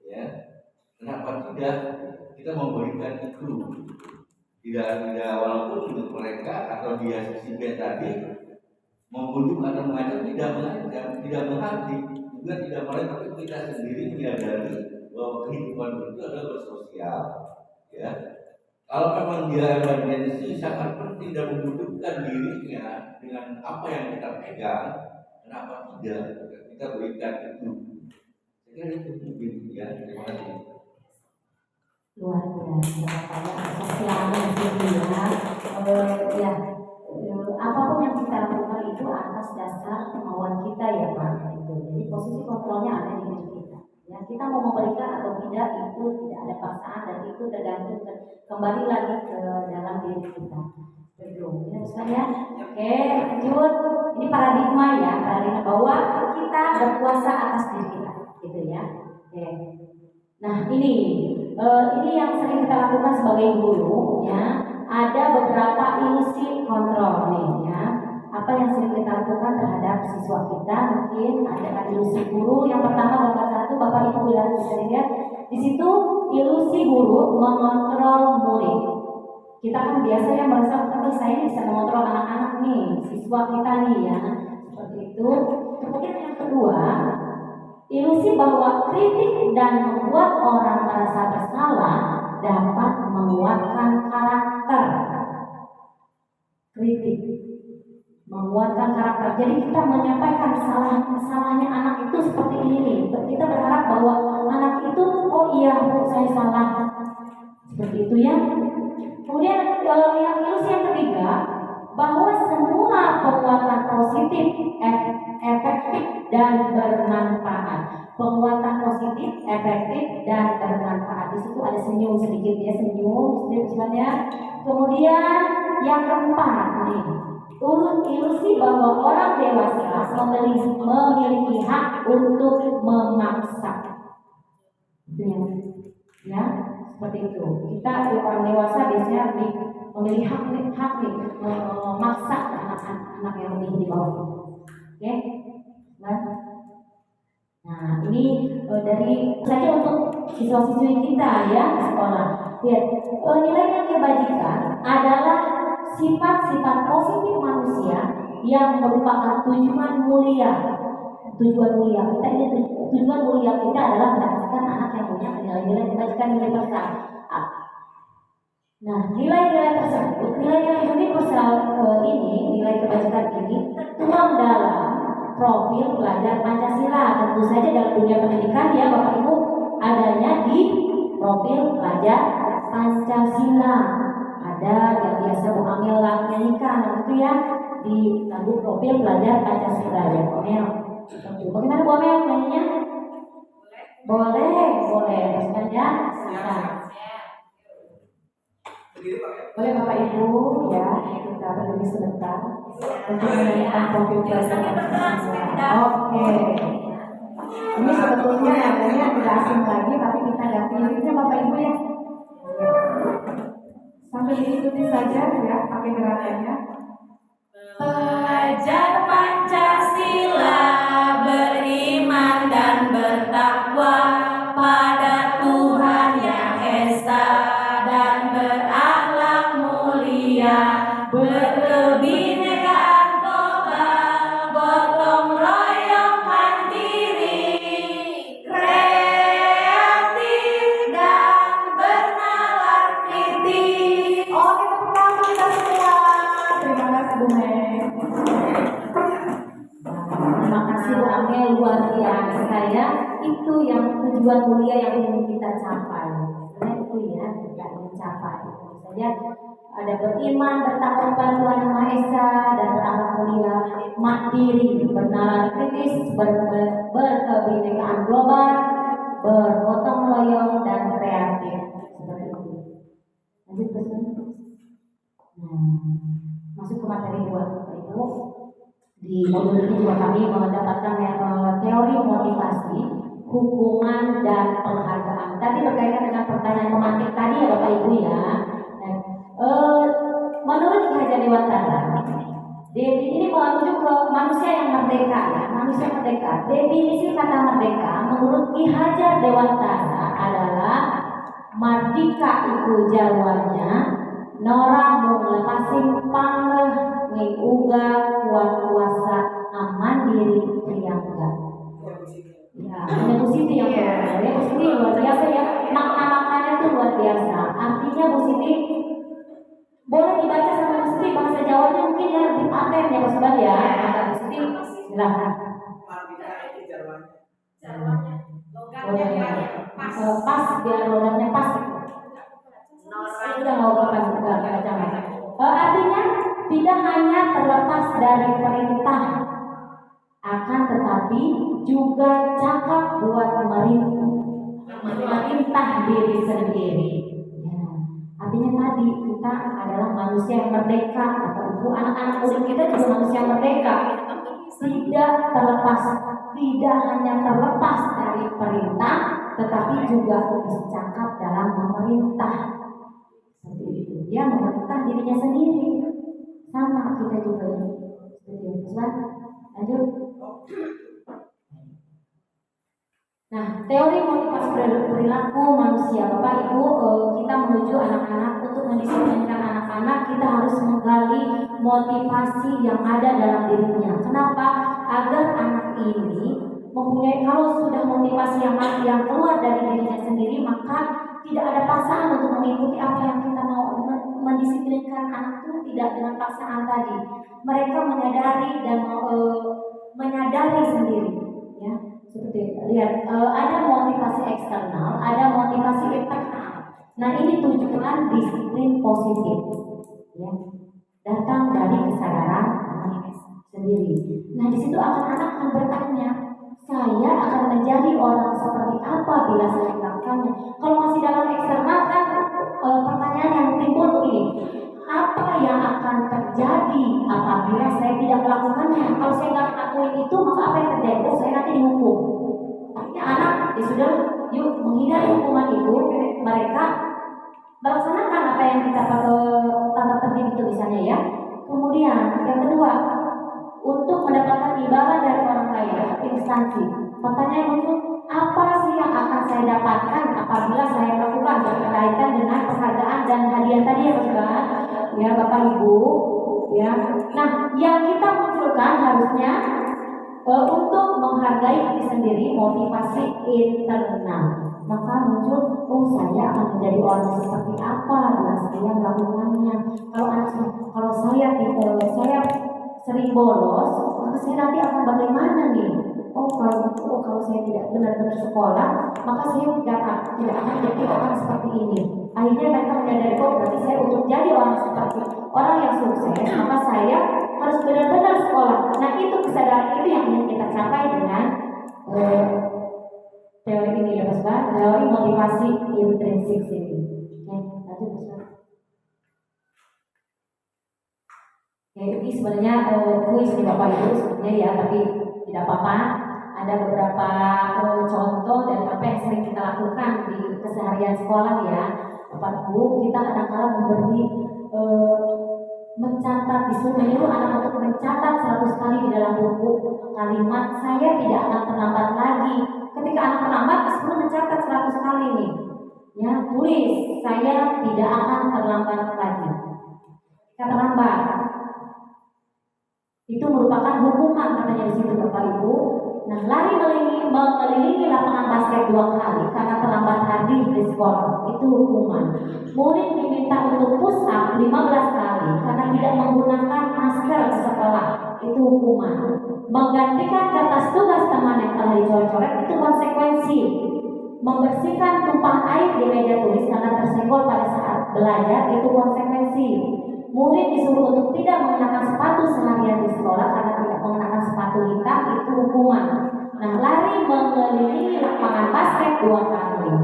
ya, kenapa tidak kita memberikan itu? Tidak walaupun untuk mereka atau dia si B tadi membujuk atau mengancam, tidak menghardik, juga tidak melakukan, tapi kita sendiri menyadari bahwa kehidupan itu adalah bersosial, ya. Kalau memang dia emergensi sangat penting dan membutuhkan dirinya dengan apa yang kita pegang, kenapa tidak kita berikan itu? Saya kira itu mungkin, ya. Terima kasih. Luar biasa, Bapak, sosialnya di sini, ya. Apapun yang kita lakukan itu atas dasar kemauan kita, ya Pak. Itu. Jadi posisi kontrolnya ada di diri kita. Ya, kita mau memberikan atau tidak itu tidak ada paksaan, dan itu tergantung kembali lagi ke dalam diri kita. Betul, ya saya. Oke, lanjut. Ini paradigma, ya, paradigma bahwa kita berkuasa atas diri kita, gitu ya. Nah ini yang sering kita lakukan sebagai guru ya. Ada beberapa ilusi kontrol nih ya. Apa yang sering kita lakukan terhadap siswa kita, mungkin ada ilusi guru. Yang pertama gambar 1 Bapak Ibu ya bisa dilihat di situ ilusi guru mengontrol murid. Kita kan biasanya merasa saya bisa mengontrol anak-anak nih, siswa kita nih ya, seperti itu. Kemudian yang kedua, ilusi bahwa kritik dan membuat orang merasa bersalah dapat menguatkan karakter. Kritik menguatkan karakter. Jadi kita menyampaikan salahnya anak itu seperti ini nih. Kita berharap bahwa anak itu, oh iya Bu, saya salah. Seperti itu ya. Kemudian yang ilusi yang ketiga, bahwa semua penguatan positif efektif dan bermanfaat. Penguatan positif, efektif dan bermanfaat. Di situ ada senyum sedikit ya, senyum sebenarnya. Kemudian yang keempat nih, ilusi bahwa orang dewasa memiliki hak untuk memaksa. Ya, seperti itu. Kita orang dewasa biasanya memiliki hak nih memaksa anak-anak yang lebih di bawah. Oke, nah ini dari saja untuk siswa-siswi kita ya di sekolah. Lihat, nilai kebajikan adalah sifat-sifat positif manusia yang merupakan tujuan mulia. Tujuan mulia kita ini, tujuan mulia kita adalah mendapatkan anak yang punya nilai-nilai kebajikan universal. Nah, nilai-nilai tersebut, nilai-nilai universal ini, nilai kebajikan ini tertuang dalam profil pelajar Pancasila. Tentu saja dalam dunia pendidikan ya Bapak Ibu, adanya di profil pelajar Pancasila. Ada yang biasa Bu Amel nyanyikan itu ya di lagu profil pelajar Pancasila ya Bu Amel. Bagaimana Bu Amel nyanyinya? Boleh, teruskan ya. Boleh Bapak Ibu ya, kita berdiri sebentar untuk menyanyikan profil pelajar Pancasila. Oke. Ini sebetulnya adanya tidak asing lagi, tapi kita ganti liriknya Bapak Ibu ya. Sambil diikuti saja ya, pakai gerakannya. Pelajar Pancasila beriman dan bertakwa pada Tuhan Yang Esa dan berakhlak mulia, berkebinekaan global, gotong royong mandiri, kreatif dan bernalar kritis. Oke, tepuk tangan kita semua. Terima kasih Bu Mei. Terima kasih Bu Amel, luar biasa ya. Itu yang tujuan mulia yang ingin kita capai. Sebenarnya itu ya kita ingin capai. Tentu saja ada beriman, bertakwa kepada Tuhan Yang Maha Esa dan berakhlak mulia, mandiri, bernalar kritis, berkebinekaan global, bergotong royong dan kreatif. Seperti itu. Lanjut pesan. Masuk ke materi 2 Bapak Ibu. Di modul ini juga kami mendapatkan teori motivasi, hukuman dan penghargaan. Tadi berkaitan dengan pertanyaan pemantik tadi ya Bapak Ibu ya. Menurut Ki Hajar Dewantara, ini merujuk ke manusia yang merdeka ya, manusia merdeka. Definisi kata merdeka menurut Ki Hajar Dewantara adalah mardika itu jawanya Nora mung lepasing pangleh nging uga kuat kuasa aman diri priangga. Ya, ada Bu Siti yang ya Bu Siti luar biasa ya. Makna-maknanya itu luar biasa. Artinya Bu Siti boleh dibaca sama Bu Siti bahasa Jawanya mungkin ya lebih paten ya Mas Bad ya. Maka Bu Siti silahkan. Pas biar logatnya pas. Sudah mau artinya tidak hanya terlepas dari perintah, akan tetapi juga cakap buat memerintah diri sendiri. Ya. Artinya tadi kita adalah manusia yang merdeka. Atau ibu anak-anak muda kita juga manusia merdeka. Tidak terlepas, tidak hanya terlepas dari perintah, tetapi juga bisa cakap dalam memerintah. Seperti itu. Dia memerintah dirinya sendiri. Sama kita juga ya. Seperti itu. Lanjut. Nah, teori motivasi perilaku manusia, Bapak Ibu, kita menuju anak-anak untuk mendisiplinkan anak-anak, kita harus menggali motivasi yang ada dalam dirinya. Kenapa? Agar anak ini mempunyai, kalau sudah motivasi yang keluar dari dirinya sendiri, maka tidak ada paksaan untuk mengikuti apa yang kita mau. Mendisiplinkan anak itu tidak dengan paksaan tadi. Mereka menyadari dan menyadari sendiri, ya. Seperti lihat, ada motivasi eksternal, ada motivasi internal. Nah, ini tujuan disiplin positif, ya, datang dari kesadaran anak sendiri. Nah, di situ anak-anak akan bertanya, saya akan menjadi orang seperti apa bila saya melakukannya. Kalau masih dalam eksternal kan pertanyaan yang timbul begini, apa yang akan terjadi apabila saya tidak melakukannya? Kalau saya nggak melakukan itu, maka apa yang terjadi? Oh, saya nanti dihukum. Artinya anak sudah yuk menghindari hukuman itu, mereka melaksanakan apa yang kita tata tertib itu misalnya ya. Kemudian yang kedua, untuk mendapatkan imbalan dari orang lain, instansi. Pertanyaan muncul, apa sih yang akan saya dapatkan apabila saya melakukan berkaitan dengan penghargaan dan hadiah tadi ya, ya Bapak Ibu, ya. Nah, yang kita munculkan harusnya untuk menghargai diri sendiri, motivasi internal. Maka muncul, oh saya akan menjadi orang seperti apa bila saya melakukannya. Kalau saya sering bolos, maka saya nanti akan bagaimana nih? Kalau saya tidak benar-benar sekolah, maka saya tidak akan jadi orang seperti ini. Akhirnya mereka menyadari, berarti saya untuk jadi orang seperti orang yang sukses, maka saya harus benar-benar sekolah. Nah, itu kesadaran itu yang ingin kita capai dengan teori ini ya, Pak. Teori motivasi intrinsik ini. Oke, lanjut, Pak. Ya, ini sebenarnya kuis nih Bapak Ibu sebenarnya ya, tapi tidak apa-apa. Ada beberapa contoh dari apa yang sering kita lakukan di keseharian sekolah ya, Bapak Ibu. Kita kadang-kadang memberi menyuruh anak untuk mencatat 100 kali di dalam buku kalimat saya tidak akan terlambat lagi. Ketika anak terlambat, disuruh mencatat 100 kali nih. Ya, tulis saya tidak akan terlambat lagi. Ketika terlambat, itu merupakan hukuman katanya di situ Bapak Ibu. Nah, lari mengelilingi lapangan basket 2 kali karena terlambat hadir di sekolah, itu hukuman. Murid diminta untuk push up 15 kali karena tidak menggunakan masker di sekolah, itu hukuman. Menggantikan kertas tugas teman yang telah dicoret-coret, itu konsekuensi. Membersihkan tumpahan air di meja tulis karena tersenggol pada saat belajar, itu konsekuensi. Murid disuruh untuk tidak mengenakan sepatu seharian di sekolah karena tidak mengenakan sepatu hitam, itu hukuman. Nah, lari mengelilingi lapangan basket 2 kali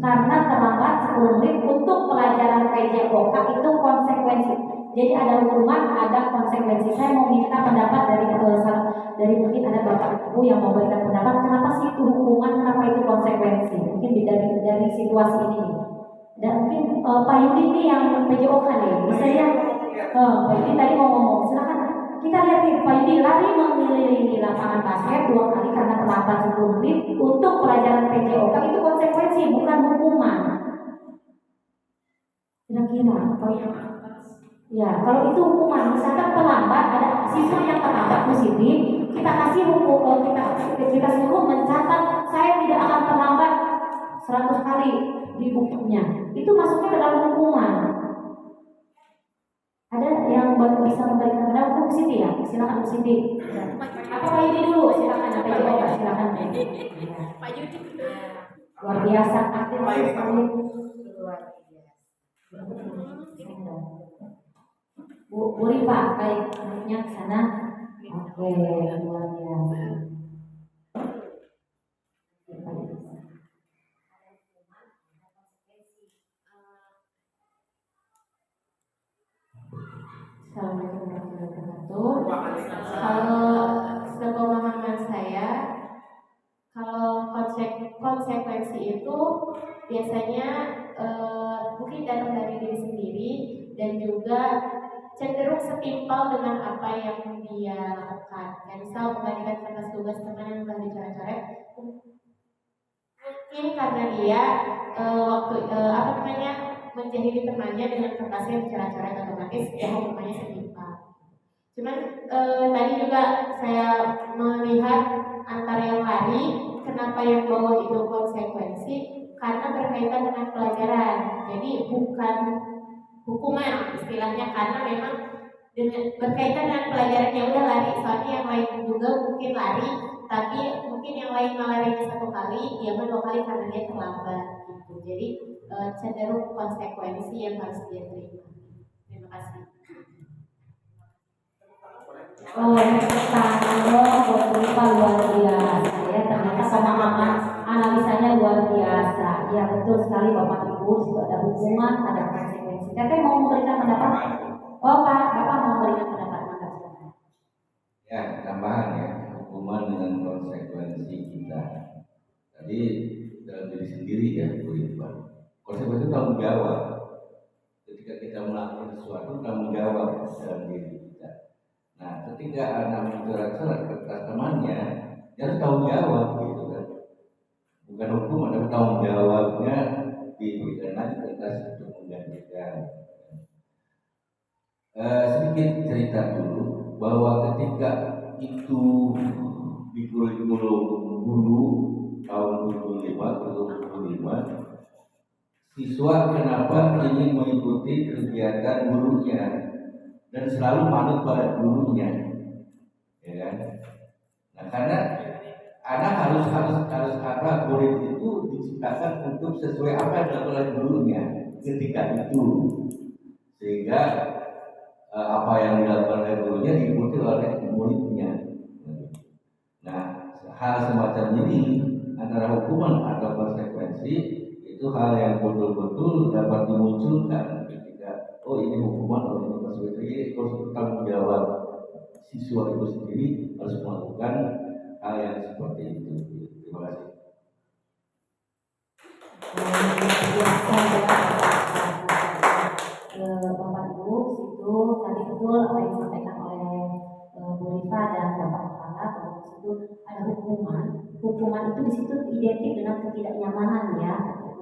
karena terlambat 10 menit untuk pelajaran PJOK, itu konsekuensi. Jadi ada hukuman, ada konsekuensi. Saya mau minta pendapat dari mungkin ada Bapak Ibu yang memberikan pendapat, kenapa sih itu hukuman, kenapa itu konsekuensi? Mungkin dari situasi ini. Dan mungkin Pak Yudi ini yang PJOK nih, bisa ya? Pak Yudi tadi mau ngomong, silakan. Kita lihat nih, Pak Yudi lari mengelilingi lapangan basket 2 kali karena terlambat 10 menit untuk pelajaran PJOK, itu konsekuensi, bukan hukuman. Kira-kira, ya, kalau itu hukuman, misalkan terlambat, ada siswa yang terlambat positif, kita kasih hukum, kita suruh mencatat saya tidak akan terlambat 100 kali di bukunya. Itu masuknya dalam hukuman. Ada yang bisa memberikan pendapat Bu Siti ya? Silakan Bu Siti. Apa Pak Yudi dulu? Silakan. Apa juga? Silakan. Pak Yudi. Luar biasa aktif sekali. Bu Rifa, baik, menurutnya ke sana. Oke, luar biasa. Assalamualaikum warahmatullahi wabarakatuh. Kalau sepemahaman saya, kalau konsekuensi itu biasanya mungkin datang dari diri sendiri dan juga cenderung setimpal dengan apa yang dia lakukan. Kayak misal membandingkan kertas tugas teman yang telah dicoret-coret, mungkin karena dia menjahili temannya dengan kertas yang dicoret-coret, otomatis ya hukumannya setimpal. Cuman tadi juga saya melihat antara yang lari, kenapa yang bawah itu konsekuensi, karena berkaitan dengan pelajaran. Jadi bukan hukuman istilahnya, karena memang berkaitan dengan pelajaran. Ya udah lari, soalnya yang lain juga mungkin lari, tapi mungkin yang lain malah lari 1 kali, dia 2 kali karena dia terlambat gitu. Jadi cenderung konsekuensi yang harus dia terima. Terima kasih. Oh, tangan buat Rifa luar biasa ya. Ternyata pemahaman analisanya luar biasa. Ya betul sekali Bapak Ibu. Itu ada hukuman, ada konsekuensi. Teteh mau memberikan pendapat? Oh Pak, Bapak mau memberikan pendapat maka silakan. Ya, tambahan ya, hukuman dengan konsekuensi kita. Tadi dalam diri sendiri ya, Bu Irfan. Konsekuensi itu tanggung jawab. Ketika kita melakukan sesuatu, tanggung jawab dalam diri kita. Nah, ketika anak mencoret-coret kertas temannya, dia harus tanggung jawab gitu kan. Bukan hukuman, tapi tanggung jawabnya diberikan lagi kertas untuk menggantikan. Sedikit cerita dulu bahwa ketika itu di kurikulum guru tahun 2005, siswa kenapa ingin mengikuti kegiatan gurunya dan selalu manut pada gurunya, ya kan? Nah, karena anak harus apa, murid itu diciptakan untuk sesuai apa yang dilakukan oleh gurunya ketika itu, sehingga apa yang dilakukan oleh gurunya diikuti oleh muridnya. Nah, hal semacam ini antara hukuman atau konsekuensi itu hal yang betul-betul dapat dimunculkan ketika ini hukuman, ini konsekuensi, ini harus bertanggung jawab. Siswa itu sendiri harus melakukan hal yang seperti itu. Terima kasih. Bapak Ibu, situ tadi betul apa yang disampaikan oleh Bu Rifa dan Bapak Kepala, bahwa di situ ada hukuman. Hukuman itu di situ identik dengan ketidaknyamanan ya.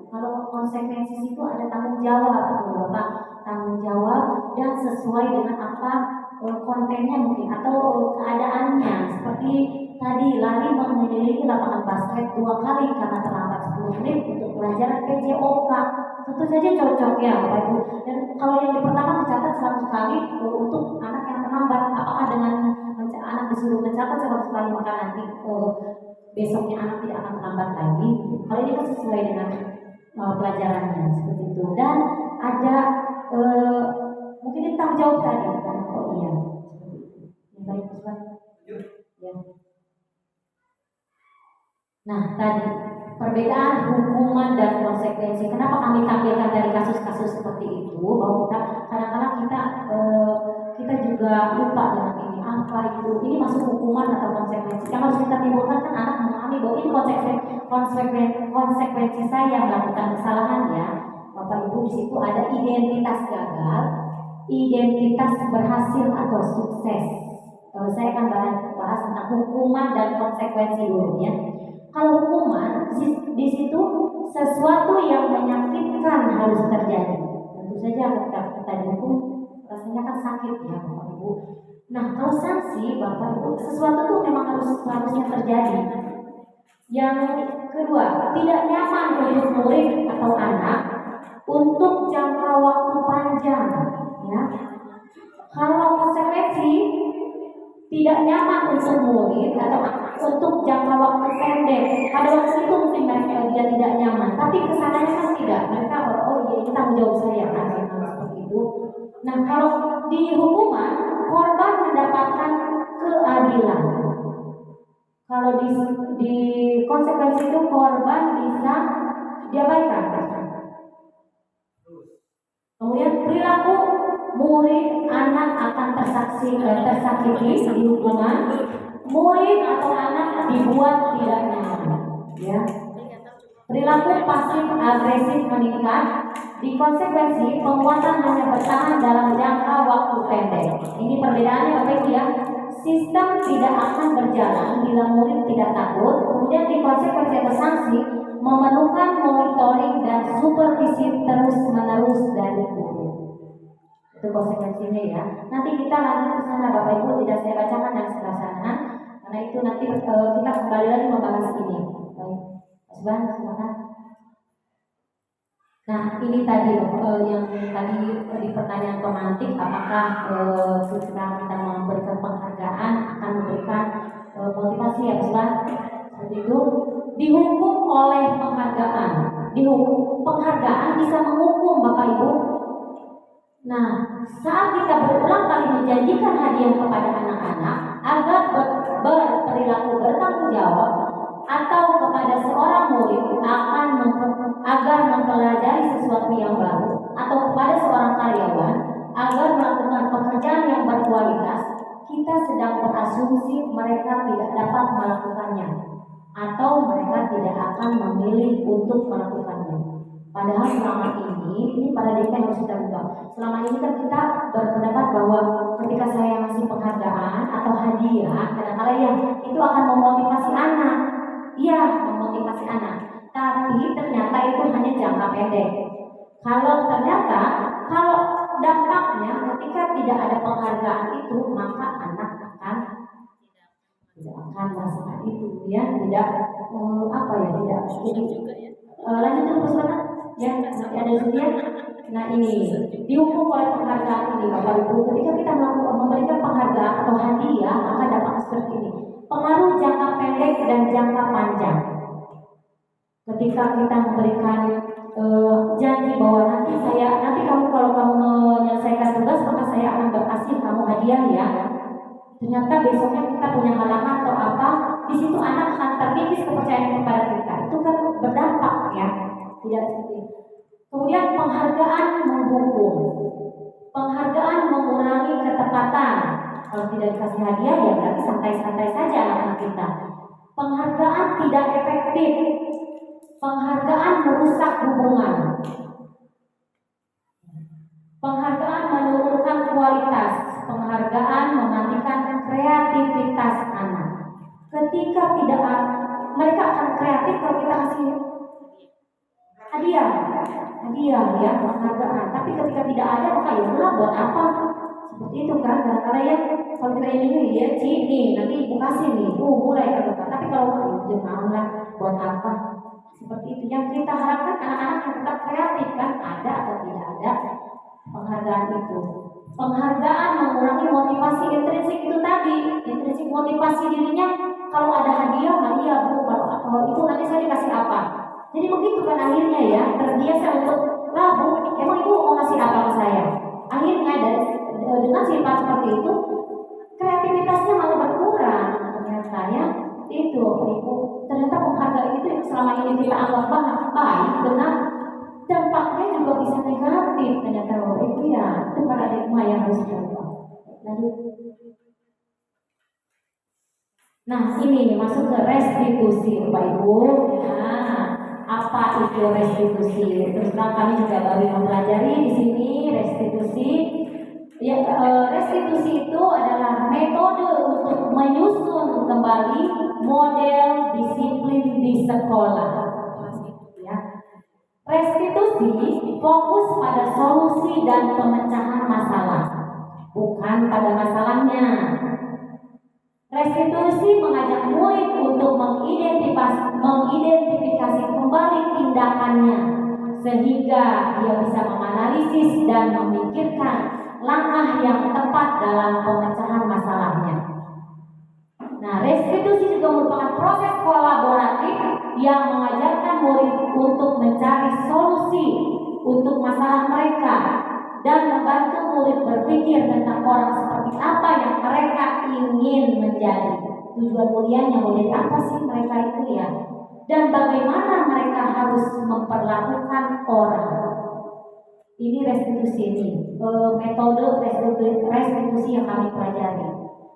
Kalau konsekuensi itu ada tanggung jawab, betul Bapak, tanggung jawab dan sesuai dengan apa kontennya mungkin atau keadaannya. Seperti tadi lari mengelilingi lapangan basket 2 kali karena terlambat 10 menit untuk pelajaran PJOK. Tentu saja cocok ya Bapak Ibu. Dan kalau yang di pertama mencatat 100 kali untuk anak yang terlambat, apakah dengan anak disuruh mencatat 100 kali maka nanti besoknya anak tidak akan terlambat lagi? Kalau ini kan sesuai dengan pelajarannya seperti itu. Dan ada mungkin kita tanggung jawab tadi kan? Oh iya. Yang baik Ustaz. Ya. Nah tadi perbedaan hukuman dan konsekuensi. Kenapa kami tampilkan dari kasus-kasus seperti itu? Bahwa kita kadang-kadang kita juga lupa dengan ini apa itu. Ini masuk hukuman atau konsekuensi. Yang harus kita timbulkan kan anak memahami bahwa ini konsekuensi saya melakukan kesalahan ya. Bapak Ibu, di situ ada identitas gagal, identitas berhasil atau sukses. Saya akan bahas tentang hukuman dan konsekuensi dulu ya. Kalau hukuman di situ sesuatu yang menyakitkan harus terjadi. Tentu saja ketika kita dihukum rasanya kan sakit ya Bapak Ibu. Nah kalau sanksi Bapak Ibu, sesuatu itu memang harusnya terjadi. Yang kedua, tidak nyaman untuk murid atau anak untuk jangka waktu panjang ya. Kalau konsekuensi tidak nyaman untuk murid atau untuk jangka waktu pendek. Pada waktu itu mungkin dia tidak nyaman, tapi kesananya kan tidak. Mereka iya ini tanggung jawab saya kan seperti itu. Nah kalau di hukuman korban mendapatkan keadilan. Kalau di konsekuensi itu korban bisa diabaikan. Kemudian perilaku murid anak akan tersakiti di hukuman, murid atau anak dibuat tidak nyaman ya. Perilaku Perilaku pasif agresif meningkat. Di konsekuensi, penguatan hanya bertahan dalam jangka waktu pendek. Ini perbedaannya Bapak Ibu ya. Sistem tidak akan berjalan bila murid tidak takut. Kemudian di konsekuensi atau sanksi, memerlukan monitoring dan supervisi terus-menerus dari guru. Itu konsekuensinya ya. Nanti kita lanjut ke sana Bapak Ibu, tidak saya bacakan yang sebelah sana. Karena itu nanti kita kembali lagi membahas ini. Baik, Mas Ban, silakan. Nah, ini tadi yang tadi di pertanyaan pemantik, apakah kita memberikan penghargaan akan memberikan motivasi ya, Mas Ban? Seperti itu. Dihukum oleh penghargaan. Dihukum penghargaan bisa menghukum Bapak Ibu. Nah, saat kita berulang kali menjanjikan hadiah kepada anak-anak agar berperilaku bertanggung jawab, atau kepada seorang murid agar mempelajari sesuatu yang baru, atau kepada seorang karyawan agar melakukan pekerjaan yang berkualitas, kita sedang berasumsi mereka tidak dapat melakukannya, atau mereka tidak akan memilih untuk melakukannya. Padahal selama ini paradigma yang harus kita ubah. Selama ini kan kita berpendapat bahwa ketika saya ngasih penghargaan atau hadiah, kadang-kadang ya itu akan memotivasi anak. Iya, memotivasi anak. Tapi ternyata itu hanya jangka pendek. Kalau dampaknya ketika tidak ada penghargaan itu, maka anak tidak akan merasakan itu, ya tidak lanjut dulu pesanan ya, nanti ada sekian. Nah ini dihukum oleh penghargaan ini Bapak Ibu. Ketika kita memberikan penghargaan atau hadiah, maka dapat seperti ini. Pengaruh jangka pendek dan jangka panjang. Ketika kita memberikan janji bahwa nanti kamu kalau kamu menyelesaikan tugas maka saya akan berkasih kamu hadiah ya. Ternyata besoknya kita punya halangan atau apa, di situ anak akan terkikis kepercayaan kepada kita. Itu kan berdampak ya, tidak seperti itu. Kemudian penghargaan menghukum. Penghargaan mengurangi ketepatan. Kalau tidak dikasih hadiah ya berarti santai-santai saja anak-anak kita. Penghargaan tidak efektif. Penghargaan merusak hubungan. Penghargaan menurunkan kualitas. Penghargaan mematikan kreativitas anak. Ketika tidak mereka akan kreatif kalau kita kasih hadiah ya, penghargaan. Tapi ketika tidak ada maka ya udah buat apa? Seperti itu kan, kadang-kadang ya kalau kita ini ya nih nanti ibu kasih nih, mulai kan. Tapi kalau jangan lah buat apa? Seperti itu yang kita harapkan anak-anak yang tetap kreatif kan, ada atau tidak ada penghargaan itu. Penghargaan mengurangi motivasi intrinsik itu tadi, intrinsik motivasi dirinya. Kalau ada hadiah, iya bu, kalau itu nanti saya dikasih apa? Jadi begitu kan akhirnya ya, terbiasa untuk lah bu, emang ibu mau ngasih apa ke saya? Akhirnya dengan sifat seperti itu, kreativitasnya malah berkurang. Ternyata ya, itu ibu. Ternyata penghargaan itu yang selama ini kita anggap baik, benar. Dampaknya juga bisa negatif. Ternyata itu ya, itu paradigma yang harus diubah. Lanjut. Nah ini masuk ke restitusi Bapak Ibu. Nah, apa itu restitusi? Terus terang kami juga baru mempelajari di sini restitusi. Ya, restitusi itu adalah metode untuk menyusun kembali model disiplin di sekolah. Ya. Restitusi fokus pada solusi dan pemecahan masalah, bukan pada masalahnya. Restitusi mengajak murid untuk mengidentifikasi kembali tindakannya sehingga dia bisa menganalisis dan memikirkan langkah yang tepat dalam pemecahan masalahnya. Nah, restitusi juga merupakan proses kolaboratif yang mengajarkan murid untuk mencari solusi untuk masalah mereka dan membantu murid berpikir tentang orang seperti apa yang mereka ingin menjadi. Tujuan mulianya menjadi apa sih mereka itu ya? Dan bagaimana mereka harus memperlakukan orang. Ini restitusi ini, metode restitusi yang kami pelajari.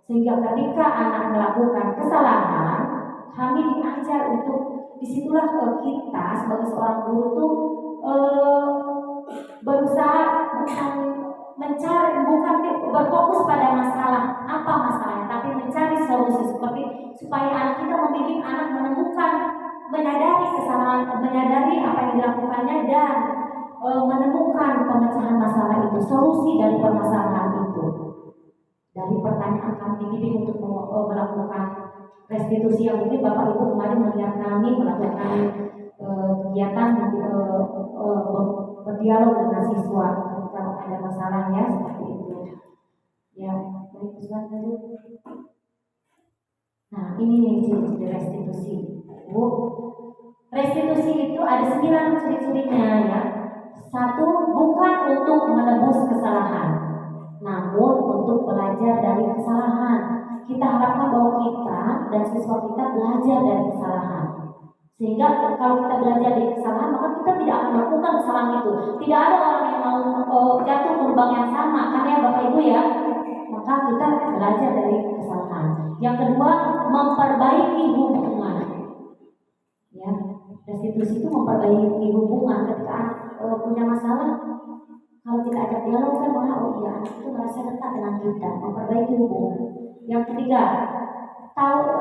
Sehingga ketika anak melakukan kesalahan, kami diajar untuk disitulah kita sebagai seorang guru tuh berusaha bukan berfokus pada masalah apa masalahnya, tapi mencari solusi seperti supaya anak kita membimbing anak menyadari kesalahan, menyadari apa yang dilakukannya dan menemukan pemecahan masalah itu, solusi dari permasalahan itu. Dari pertanyaan kami dibimbing untuk melakukan restitusi yang mungkin Bapak Ibu kemarin melihat kami melakukan kegiatan berdialog dengan siswa ketika ada masalahnya seperti itu. Ya, baik lanjut. Nah, ini nih ciri-ciri restitusi. Bu, restitusi itu ada 9 ciri-cirinya ya. 1, bukan untuk menebus kesalahan, namun untuk belajar dari kesalahan. Kita harapkan bahwa kita dan siswa kita belajar dari kesalahan. Sehingga kalau kita belajar dari kesalahan, maka kita tidak akan melakukan kesalahan itu. Tidak ada orang yang mau jatuh ke lubang yang sama, kan ya Bapak Ibu ya. Maka kita belajar dari kesalahan. Yang kedua, memperbaiki hubungan. Ya, restitusi itu memperbaiki hubungan. Ketika punya masalah, kalau kita ajak dialog kan malah oh iya itu merasa dekat dengan kita, memperbaiki hubungan. Yang ketiga,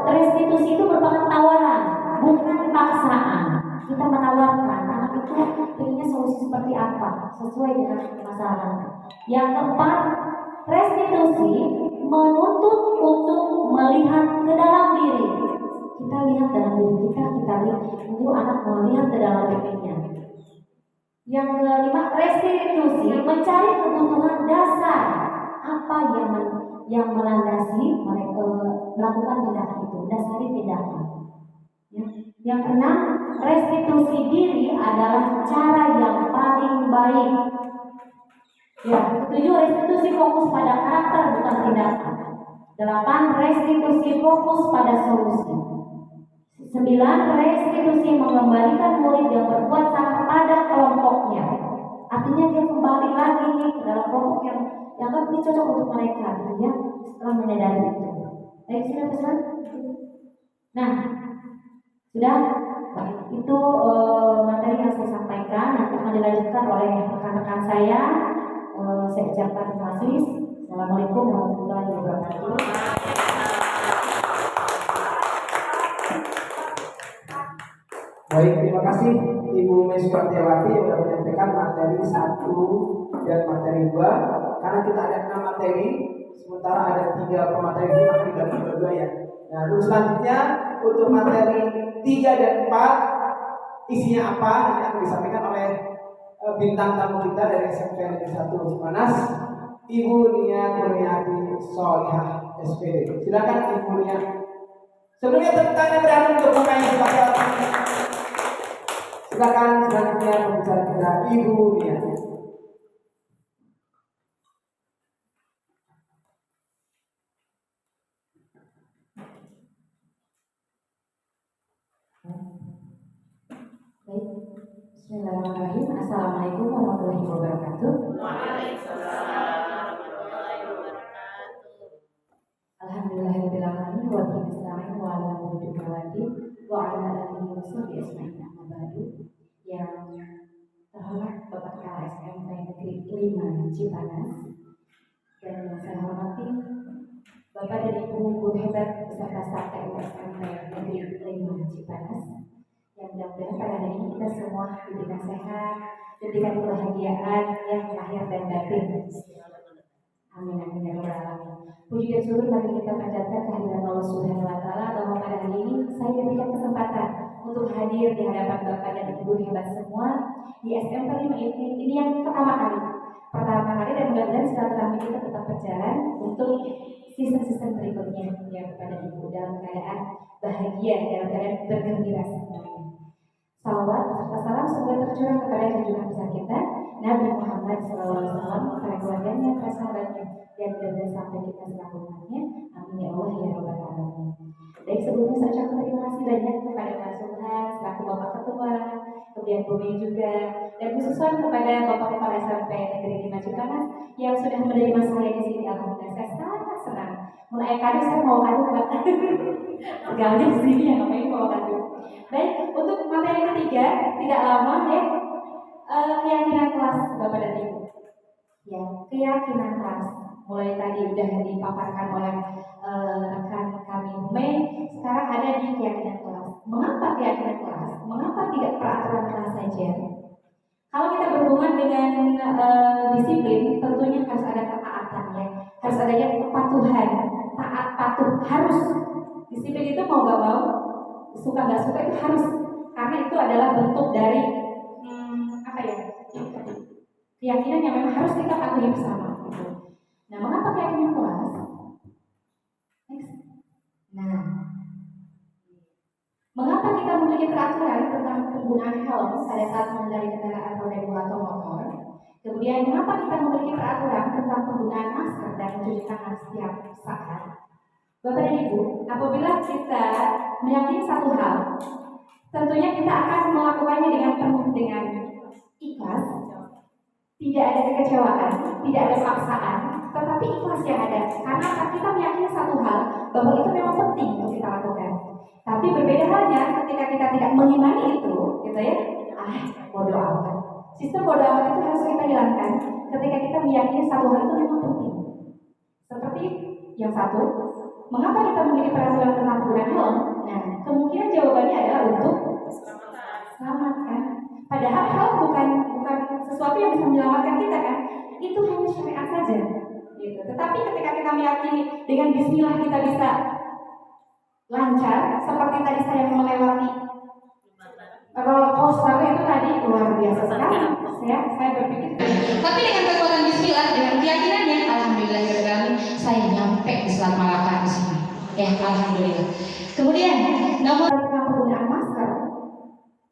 restitusi itu merupakan tawaran, bukan paksaan. Kita menawarkan anak itu pengennya solusi seperti apa sesuai dengan masalah. Yang keempat, restitusi menuntut untuk melihat ke dalam diri. Kita lihat dalam diri kita lihat untuk anak melihat ke dalam dirinya. Yang kelima, restitusi mencari kebutuhan dasar apa yang melandasi mereka melakukan tindakan itu, dasari tindakan. Ya. Yang keenam, restitusi diri adalah cara yang paling baik. Ya, ketujuh, restitusi fokus pada karakter bukan tindakan. 8, restitusi fokus pada solusi. 9, restitusi mengembalikan murid yang berbuat salah pada kelompoknya. Artinya dia kembali lagi nih ke dalam kelompok yang dianggap ini cocok untuk mereka, gitu ya, setelah menyadari itu. Baik, sudah pesan? Nah, sudah. Baik, itu materi yang saya sampaikan. Nanti akan dilanjutkan oleh rekan-rekan saya. Saya ucapkan terima kasih. Assalamualaikum warahmatullahi wabarakatuh. Baik, terima kasih Ibu Meswatiawati yang sudah menyampaikan materi 1 dan materi 2. Karena kita ada 6 materi, sementara ada 3 pemateri ini maka dibagi dua-dua ya. Nah, terus selanjutnya untuk materi 3 dan 4 isinya apa nanti akan disampaikan oleh bintang tamu kita dari SMP Negeri 1 Cipanas, Ibu Nia Kurniati Solihah SPD. Silakan Ibu Nia. Sebelumnya tepuk tangan berakhir untuk Bapak yang sepakat. Silakan selanjutnya pembicara kita Ibu Nia. Baik, bismillahirrahmanirrahim. Assalamualaikum warahmatullahi wabarakatuh. Alhamdulillahirabbil alamin wa bihi nasta'in wa ala umuri dunyawati wa ala alihi wa sahbihi ajma'in. Amma ba'du. Yang terhormat Bapak Kepala SMP Negeri 5 Cipanas dan yang saya hormati Bapak dan Ibu guru hebat beserta staf TU SMP Negeri 5 Cipanas. Yang mudah-mudahan pada hari ini kita semua diberikan sehat, diberikan kebahagiaan yang lahir dan batin. Amin amin ya rabbal alamin. Puji dan syukur bagi kita panjatkan kehadiran Allah Subhanahu wa taala bahwa pada hari ini saya diberikan kesempatan untuk hadir di hadapan Bapak dan Ibu hebat semua di SMP 5 ini yang pertama kali dan mudah-mudahan silaturahmi kita tetap berjalan untuk season-season berikutnya ya kepada Ibu dalam keadaan bahagia, dalam keadaan bergembira semuanya. Salawat serta salam semoga tercurah kepada junjungan besar kita Nabi Muhammad SAW, para keluarganya, para sahabatnya, dan mudah-mudahan sampai kita selaku umatnya. Amin ya Allah ya Rabbal alamin. Baik, sebelumnya saya ucapkan terima kasih banyak kepada Pak Subhan selaku Bapak Ketua, kemudian Bu Mei juga, dan khususnya kepada Bapak Kepala SMP Negeri 5 Cipanas yang sudah menerima saya di sini. Alhamdulillah saya sangat senang. Mulai kado saya mau kado Pak. Gaulnya di sini ya ngapain mau kado. Baik, untuk materi ketiga tidak lama ya, keyakinan kelas Bapak dan Ibu. Ya, keyakinan kelas. Mulai tadi udah dipaparkan oleh rekan kami Mei, sekarang ada di keyakinan kelas. Mengapa keyakinan kelas? Mengapa tidak peraturan kelas saja? Kalau kita berhubungan dengan disiplin, tentunya harus ada ketaatan ya, harus adanya kepatuhan, taat patuh harus. Disiplin itu mau gak mau, suka gak suka itu harus, karena itu adalah bentuk dari apa ya, keyakinan yang memang harus kita patuhi bersama. Gitu. Nah, mengapa keyakinan kelas? Next. Nah, mengapa kita memiliki peraturan tentang penggunaan helm pada saat mengendarai kendaraan roda 2 atau motor? Kemudian, mengapa kita memiliki peraturan tentang penggunaan masker dan mencuci tangan setiap saat? Bapak dan Ibu, apabila kita meyakini satu hal, tentunya kita akan melakukannya dengan penuh dengan ikhlas, tidak ada kekecewaan, tidak ada paksaan, tetapi ikhlas yang ada. Karena kita meyakini satu hal bahwa itu memang penting untuk kita lakukan. Tapi berbeda halnya ketika kita tidak mengimani itu, gitu ya, bodoh amat. Sistem bodoh amat itu harus kita hilangkan ketika kita meyakini satu hal itu memang penting. Seperti yang satu, mengapa kita memiliki peraturan tentang penggunaan helm? Nah, kemungkinan jawabannya adalah untuk selamatkan. Padahal helm bukan sesuatu yang bisa menyelamatkan kita kan? Itu hanya syariat saja. Gitu. Tetapi ketika kita meyakini dengan Bismillah kita bisa lancar, seperti tadi saya melewati roller coaster itu tadi luar biasa sekali. Saya berpikir. Tapi dengan kekuatan Bismillah, dengan keyakinannya, alhamdulillah saya nyampe di Selat Malaka di sini. Ya, alhamdulillah. Kemudian nomor tentang penggunaan masker.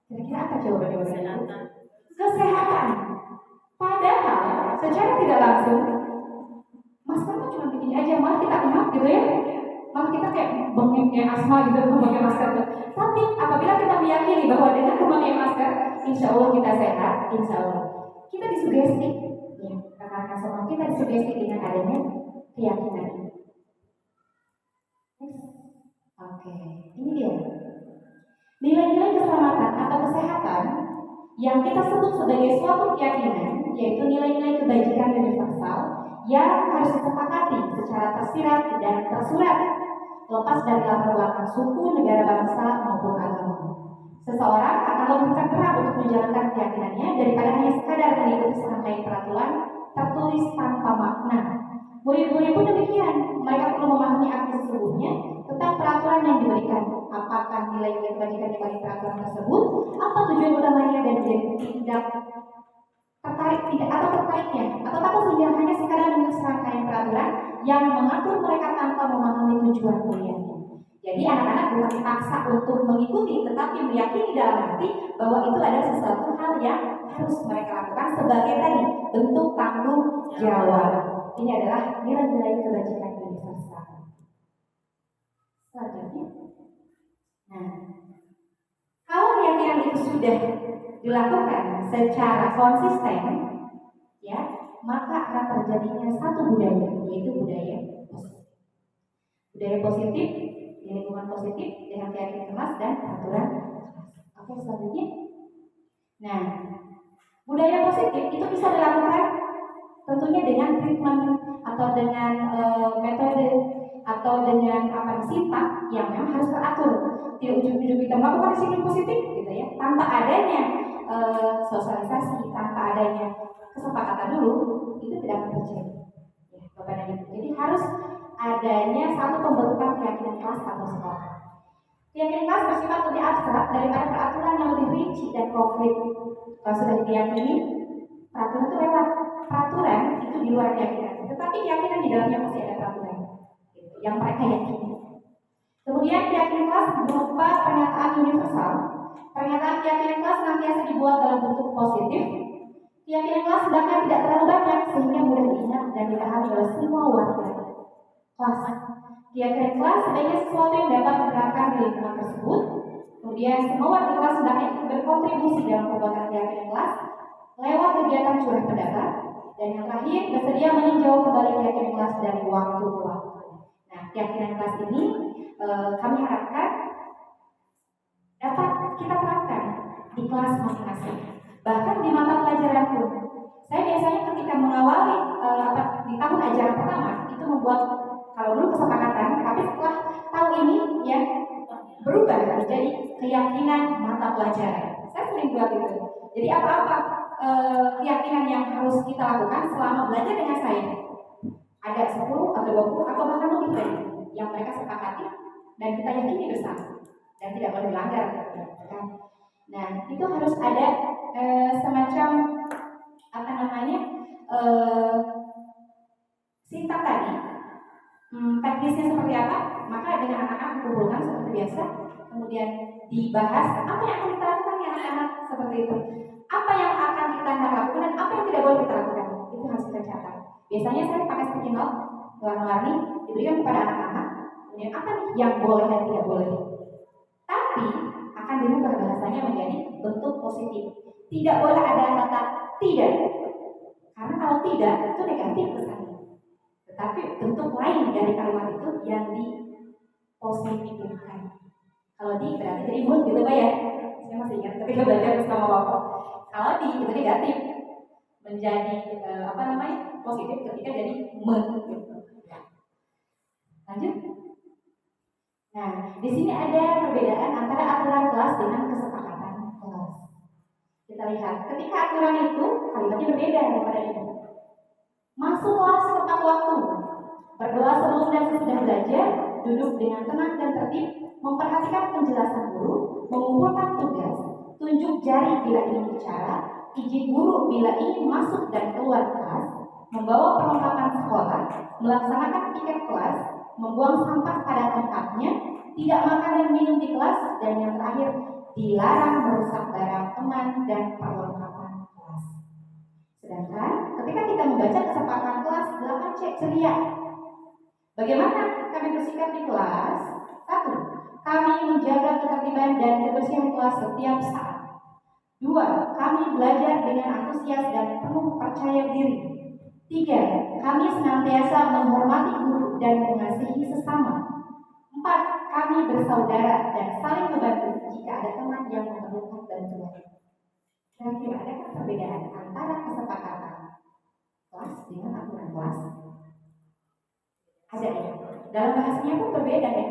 Kira-kira apa jawabannya? Kesehatan. Padahal secara tidak langsung masker itu cuma bikin aja, malah kita enak gitu ya. Malah kita kayak bengeknya asma gitu memakai masker tuh. Tapi apabila kita meyakini bahwa dengan memakai masker, insya Allah kita sehat, insya Allah kita disugesti, ya, karena semua kita disugesti dengan adanya keyakinan ini. Oke, ini dia. Nilai-nilai keselamatan atau kesehatan yang kita sebut sebagai suatu keyakinan, yaitu nilai-nilai kebajikan universal yang harus disepakati secara tersirat dan tersurat, lepas dari latar belakang suku, negara bangsa maupun agama. Seseorang akan lebih tergerak untuk menjalankan keyakinannya daripada hanya sekadar mengikuti serangkaian peraturan tertulis tanpa makna. Murid-murid pun demikian, mereka perlu memahami arti sesungguhnya tentang peraturan yang diberikan. Apakah nilai-nilai kebajikan dibalik peraturan tersebut, apa tujuan utamanya, dan tidak tertariknya, atau takut sehingga hanya sekadar mengikuti serangkaian peraturan yang mengatur mereka tanpa memahami tujuan kuliahnya. Jadi anak-anak bukan dipaksa untuk mengikuti, tetapi meyakini dalam hati bahwa itu adalah sesuatu hal yang harus mereka lakukan sebagai tadi bentuk tanggung jawab. Ini adalah nilai-nilai kebajikan universal. Selanjutnya, nah, kalau keyakinan itu sudah dilakukan secara konsisten, ya, maka akan terjadinya satu budaya, yaitu budaya positif. Budaya positif di lingkungan positif dengan keyakinan keras dan peraturan keras. Oke, selanjutnya. Nah, budaya positif itu bisa dilakukan tentunya dengan treatment atau dengan metode atau dengan sifat yang memang harus teratur. Tidak ujug-ujug kita melakukan disiplin positif, gitu ya, tanpa adanya sosialisasi, tanpa adanya kesepakatan dulu, itu tidak akan terjadi. Ya, Bapak dan Ibu. Jadi harus adanya satu pembentukan keyakinan kelas atau sekolah. Keyakinan kelas bersifat lebih abstrak daripada peraturan yang lebih rinci dan konkret. Kalau sudah diyakini, peraturan itu lewat. Peraturan itu di luar keyakinan, tetapi keyakinan di dalamnya masih ada peraturan yang mereka yakini. Kemudian keyakinan kelas berupa pernyataan universal. Pernyataan keyakinan kelas senantiasa dibuat dalam bentuk positif. Keyakinan kelas bahkan tidak terlalu banyak sehingga mudah diingat dan dipahami oleh semua warga kelas. Keyakinan kelas sebagai sesuatu yang dapat diterapkan di lingkungan tersebut. Kemudian semua warga kelas hendaknya ikut berkontribusi dalam pembuatan keyakinan kelas lewat kegiatan curah pendapat. Dan yang terakhir, bersedia meninjau kembali keyakinan kelas dari waktu ke waktu. Nah, keyakinan kelas ini kami harapkan dapat kelas masing-masing. Bahkan di mata pelajaran pun, saya biasanya ketika mengawali di tahun ajaran pertama itu membuat kalau dulu kesepakatan, tapi setelah tahun ini ya berubah menjadi keyakinan mata pelajaran. Saya sering buat itu. Jadi apa-apa keyakinan yang harus kita lakukan selama belajar dengan saya. Ada 10 atau 20 atau bahkan lebih dari itu yang mereka sepakati dan kita yakini bersama dan tidak boleh dilanggar. Kan? Nah, itu harus ada semacam apa namanya sintak tadi. Teknisnya seperti apa? Maka dengan anak-anak dikumpulkan seperti biasa, kemudian dibahas apa yang akan kita lakukan ya anak-anak seperti itu. Apa yang akan kita lakukan dan apa yang tidak boleh kita lakukan itu harus kita catat. Biasanya saya pakai sticky note warna-warni diberikan kepada anak-anak. Kemudian apa nih yang boleh dan tidak boleh. Tapi akan dirubah bahasanya menjadi bentuk positif. Tidak boleh ada kata tidak. Karena kalau tidak itu negatif kesannya. Tetapi bentuk lain dari kalimat itu yang dipositifkan. Kalau di berarti jadi mood gitu Pak ya. Saya masih ingat ketika belajar bersama Bapak. Kalau di itu negatif menjadi positif ketika jadi mood gitu. Lanjut. Nah, di sini ada perbedaan antara aturan kelas dengan kesepakatan kelas. Kita lihat, ketika aturan itu kalimatnya berbeda daripada ini. Masuk kelas tepat waktu, berdoa sebelum dan sesudah belajar, duduk dengan tenang dan tertib, memperhatikan penjelasan guru, mengumpulkan tugas, tunjuk jari bila ingin bicara, izin guru bila ingin masuk dan keluar kelas, membawa perlengkapan sekolah, melaksanakan tiket kelas, membuang sampah pada tempatnya, tidak makan dan minum di kelas, dan yang terakhir, dilarang merusak barang teman dan perlengkapan kelas. Sedangkan ketika kita membaca kesepakatan kelas 8C ceria, bagaimana kami bersikap di kelas? 1. Kami menjaga ketertiban dan kebersihan kelas setiap saat. 2. Kami belajar dengan antusias dan penuh percaya diri. 3. Kami senantiasa menghormati guru dan mengasihi sesama. 4. Kami bersaudara dan saling membantu jika ada teman yang memerlukan bantuan. Kira-kira adakah perbedaan antara kesepakatan kelas dengan aturan kelas? Ada ya. Dalam bahasanya pun berbeda ya.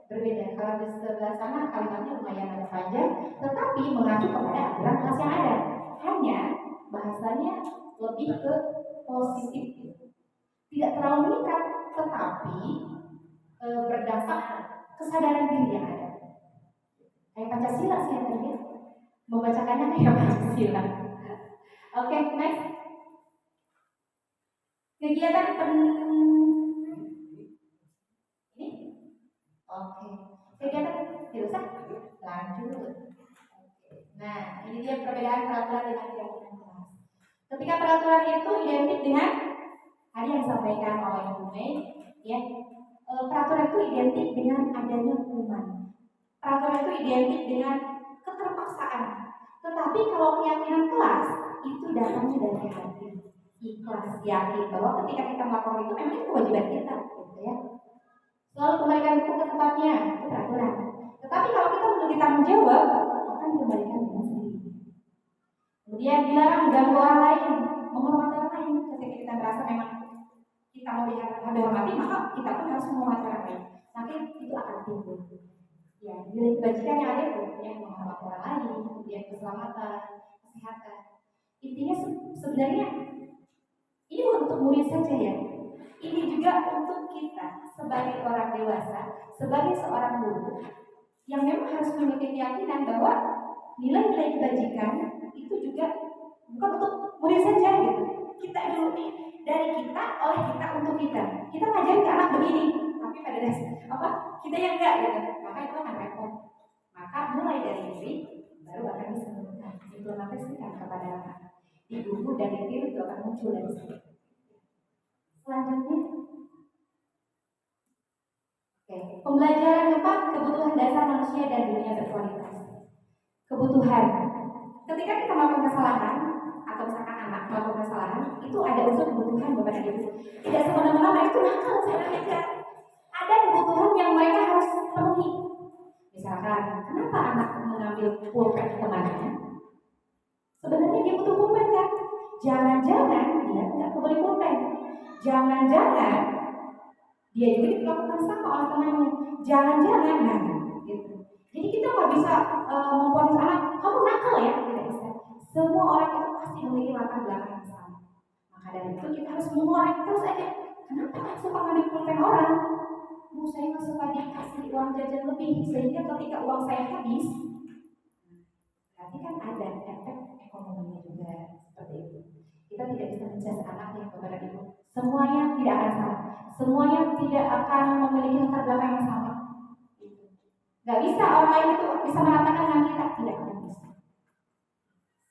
Berbeda. Kalau di sebelah sana kalimatnya lumayan agak panjang, tetapi mengacu kepada aturan kelas yang ada. Hanya bahasanya lebih ke positif. Tidak terlalu mengikat, tetapi berdasarkan kesadaran diri yang ada. Kayak Pancasila sih yang tadi. Membacakannya kayak Pancasila. Oke, next. Kegiatan ini? Oke. Kegiatan tidak usah? Lanjut. Nah, ini dia perbedaan peraturan dengan kegiatan kelas. Ketika peraturan itu identik dengan tadi yang disampaikan oleh Bu Mei, ya, peraturan itu identik dengan adanya hukuman. Peraturan itu identik dengan keterpaksaan. Tetapi kalau keyakinan kelas itu datangnya dari hati, ikhlas, yakin bahwa ketika kita melakukan itu memang itu kewajiban kita, gitu ya. Selalu kembalikan hukum ke tempatnya, itu peraturan. Tetapi kalau kita memiliki tanggung jawab, akan dikembalikan dengan sendiri. Kemudian dilarang mengganggu orang lain, menghormati orang lain. Ketika kita merasa memang kita mau dihormati, maka kita pun harus menghormati orang lain. Nanti itu akan timbul. Ya, nilai kebajikan yang ada itu yang menghormati orang lain, kemudian keselamatan, kesehatan. Intinya sebenarnya ini untuk murid saja ya. Ini juga untuk kita sebagai orang dewasa, sebagai seorang guru yang memang harus memiliki keyakinan bahwa nilai-nilai kebajikan itu juga bukan untuk murid saja gitu. Kita dulu dari kita, oleh kita, untuk kita. Kita ngajarin ke anak begini, tapi pada dasar kita yang enggak gitu. Maka itu akan repot. Maka mulai dari diri baru akan bisa implementasikan kepada anak. Di guru dan di diri itu akan muncul dari sini. Selanjutnya, pembelajaran keempat, kebutuhan dasar manusia dan dunia berkualitas. Kebutuhan. Ketika kita melakukan kesalahan atau misalkan anak melakukan kesalahan, itu ada unsur kebutuhan Bapak dan Ibu. Tidak semena-mena mereka itu nakal, saya tidak. Ada kebutuhan yang mereka harus penuhi. Misalkan, kenapa anak mengambil pulpen temannya? Sebenarnya dia butuh pulpen kan? Jangan-jangan dia nggak kebeli pulpen. Jangan-jangan dia juga diperlakukan sama oleh temannya. Jangan-jangan, nah, gitu. Jadi kita nggak bisa memponis anak, kamu nakal ya, tidak bisa. Semua orang itu pasti memiliki latar belakang yang sama. Maka dari itu kita harus mengorek terus aja. Kenapa nggak suka ngambil pulpen orang? Saya nggak suka dikasih uang jajan lebih, sehingga ketika uang saya habis, berarti kan ada efek ekonominya juga seperti itu. Kita tidak bisa menjudge anaknya kepada ibu. Semuanya tidak akan sama. Semuanya tidak akan memiliki latar belakang yang sama. Gak bisa orang lain itu bisa mengatakan dengan kita, tidak akan bisa.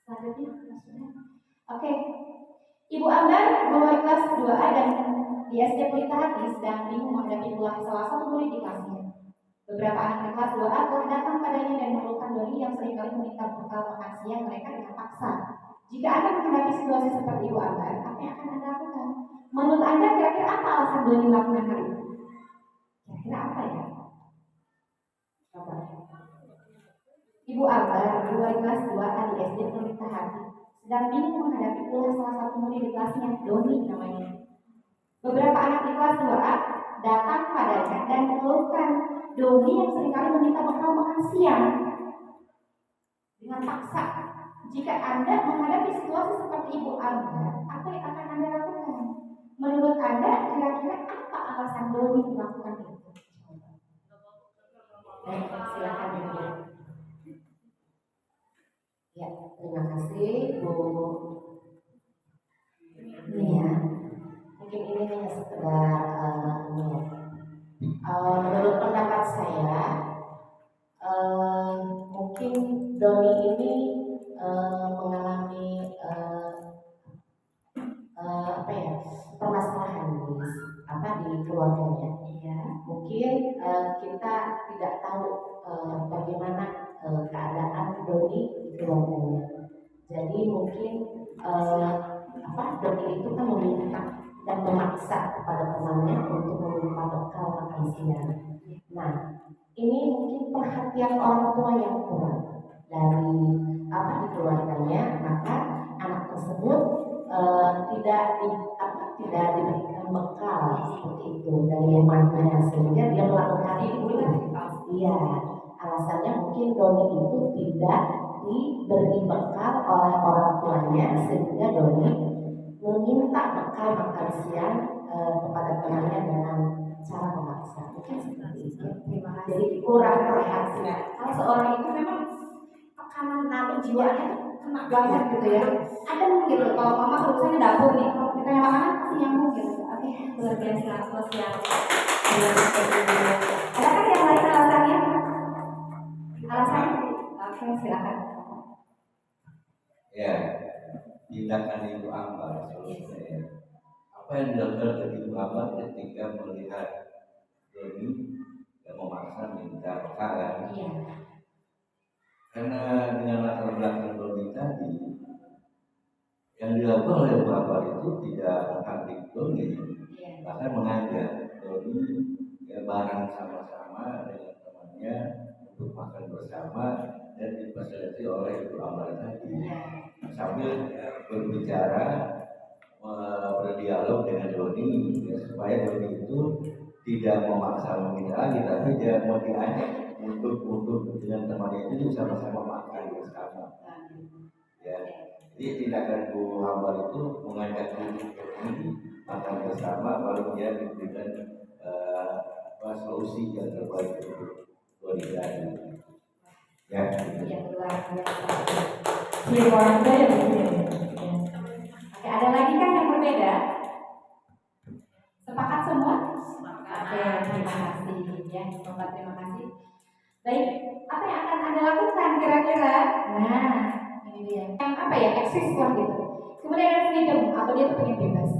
Selanjutnya, maksudnya, oke. Ibu Ambar, guru kelas 2A dan di SD Pelita Hati sedang bingung menghadapi ulah salah satu murid di kelasnya. Beberapa anak di kelas 2A telah datang padanya dan mengeluhkan Doni yang seringkali meminta bekal makan siang mereka dengan paksa. Jika Anda menghadapi situasi seperti Ibu Ambar, apa yang akan Anda lakukan? Menurut Anda kira-kira apa alasan Doni melakukan hal itu? Kira-kira apa ya? Coba. Ibu Ambar, guru kelas 2A di SD Pelita Hati sedang bingung menghadapi ulah salah satu murid di kelasnya, Doni namanya. Beberapa anak di kelas 2A datang padanya dan mengeluhkan Doni yang seringkali meminta bekal makan siang dengan paksa. Jika Anda menghadapi situasi seperti Ibu Anda, apa yang akan Anda lakukan? Menurut Anda, kira-kira apa alasan Doni melakukan itu? Baik, silakan Ibu. Ya, terima kasih Bu Nia. Mungkin ini hanya sekedar menurut pendapat saya, mungkin Doni ini mengalami permasalahan di keluarganya. Ya, Mungkin kita tidak tahu bagaimana keadaan Doni di keluarganya. Jadi mungkin Doni itu kan meminta dan memaksa kepada temannya untuk meminta bekal makan siang. Nah, ini mungkin perhatian orang tua yang kurang dari di keluarganya, maka anak tersebut tidak diberikan bekal seperti itu dari temannya, sehingga dia melakukan itu. Iya, alasannya mungkin Doni itu tidak diberi bekal oleh orang tuanya, sehingga Doni meminta bekal makan siang kepada temannya dengan cara memaksa. Mungkin seperti itu. terima kasih. Jadi kurang perhatian. Kalau seorang itu memang tekanan atau jiwanya kena banget gitu ya. Ada mungkin loh, kalau mama urusannya dapur nih, kalau kita yang makanan pasti nyambung gitu. Oke, luar biasa sosial. Adakah yang lain alasannya? Alasannya? Oke, silakan. Ya, tindakan Ibu Ambar seharusnya. Apa yang dilakukan oleh Ibu Ambar ketika melihat Doni yang memaksa minta bekal? Iya. Karena dengan latar belakang Doni tadi, yang dilakukan oleh Ibu Ambar itu tidak menghardik Doni, bahkan mengajak Doni bareng sama-sama dengan temannya untuk makan bersama dan difasilitasi oleh Ibu Ambar tadi, sambil berbicara, berdialog dengan Doni supaya Doni itu tidak memaksa meminta lagi, tapi dia mau diajak untuk dengan temannya itu sama-sama makan bersama. Ya, jadi tindakan Bu Ambar itu mengajak Doni makan bersama, baru dia diberikan solusi yang terbaik untuk Doni tadi. Ya. Yang luar biasa. Jadi orang tua yang berbeda. Oke, ada lagi kan yang berbeda? Sepakat semua? Oke, terima kasih ya, Bapak, terima kasih. Baik, apa yang akan Anda lakukan kira-kira? Nah, ini dia. Yang apa ya, eksis lah gitu. Kemudian ada freedom, atau dia tuh pengen bebas.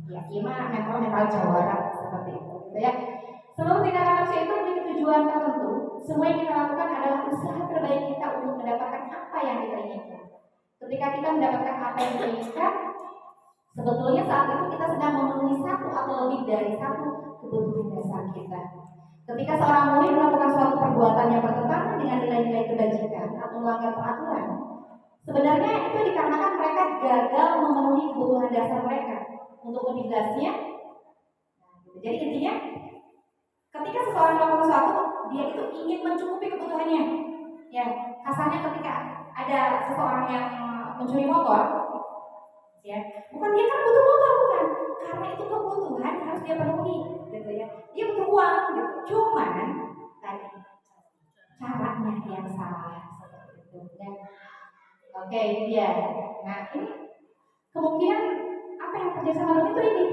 Ya, gimana mental jawara seperti itu, gitu ya. Seluruh tindakan manusia itu memiliki tujuan tertentu. Semua yang kita lakukan adalah usaha terbaik kita untuk mendapatkan apa yang kita inginkan. Ketika kita mendapatkan apa yang kita inginkan, sebetulnya saat itu kita sedang memenuhi satu atau lebih dari satu kebutuhan dasar kita. Ketika seorang murid melakukan suatu perbuatan yang bertentangan dengan nilai-nilai kebajikan atau melanggar peraturan, Sebenarnya itu dikarenakan mereka gagal memenuhi kebutuhan dasar mereka. Untuk lebih jelasnya, jadi intinya ketika seseorang melakukan sesuatu, dia itu ingin mencukupi kebutuhannya. Ya, kasarnya ketika ada seseorang yang mencuri motor, ya, bukan dia kan butuh motor, bukan, karena itu kebutuhan harus dia penuhi, gitu ya. Dia butuh uang, gitu. Cuman tadi caranya yang salah seperti itu. Ya. Oke, ini dia. Nah, ini kemungkinan apa yang terjadi sama Romi itu ini.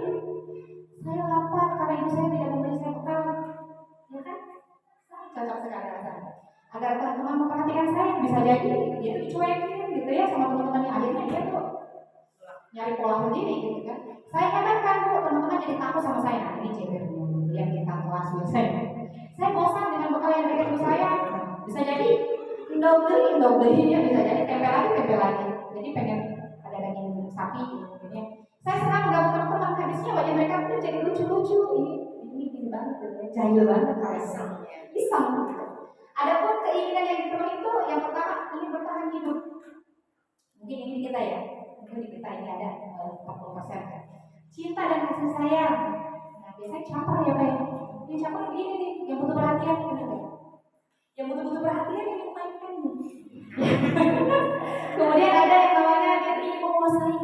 Saya lapar karena ibu saya tidak memberi saya bekal, ya kan? Cocok sekali rasanya. Agar teman-teman memperhatikan saya, bisa jadi dia tuh dicuekin gitu ya sama teman-temannya, akhirnya dia tuh nyari pola sendiri gitu kan. Saya katakan bu, teman-teman jadi takut sama saya. Nah, ini ceritanya dia minta kelas saya. Saya bosan dengan bekal yang dari ibu saya. Bisa jadi endog belinya, bisa jadi tempel lagi. Jadi pengen ada daging sapi gitu. Jadi saya senang menggabungkan teman, habisnya wajah mereka tuh jadi lucu-lucu. Ini banget, jahil banget kayak iseng gitu. Adapun keinginan yang dipenuhi itu yang pertama ingin bertahan hidup. Mungkin ini kita ya, mungkin di kita ini ada 40%. Cinta dan kasih sayang. Nah biasanya caper ya Pak. Ini caper begini nih, yang butuh perhatian ini Pak. Yang butuh perhatian yang dimainkan nih. Kemudian ada yang namanya dia ingin menguasai,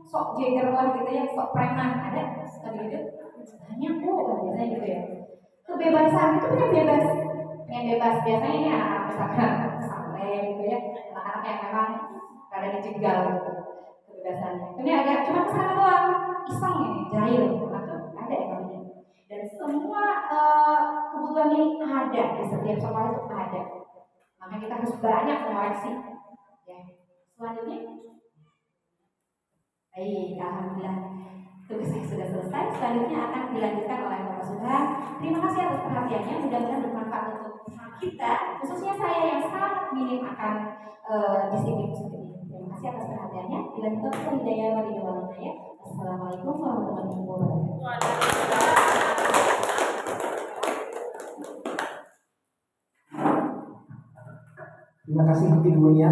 sok jeger lah gitu ya, sok preman ada gitu. Banyak bu, biasanya gitu ya. Kebebasan itu kan bebas. Pengen bebas biasanya ini anak misalkan pesantren gitu ya, anak-anak yang memang rada dijegal gitu kebebasannya. Ini agak cuma kesana doang, iseng ini, jahil atau ada yang ini. Dan semua kebutuhan ini ada di setiap sekolah itu ada. Makanya kita harus banyak mengoreksi. Ya. Selanjutnya, baik, alhamdulillah. Tugas saya sudah selesai. Selanjutnya akan dilanjutkan oleh Bapak Subhan. Terima kasih atas perhatiannya. Mudah-mudahan bermanfaat untuk kita, khususnya saya yang sangat minim akan disiplin seperti ini. Terima kasih atas perhatiannya. Bila kita bisa hidayah wa ya. Assalamualaikum warahmatullahi wabarakatuh. Terima kasih Ibunya.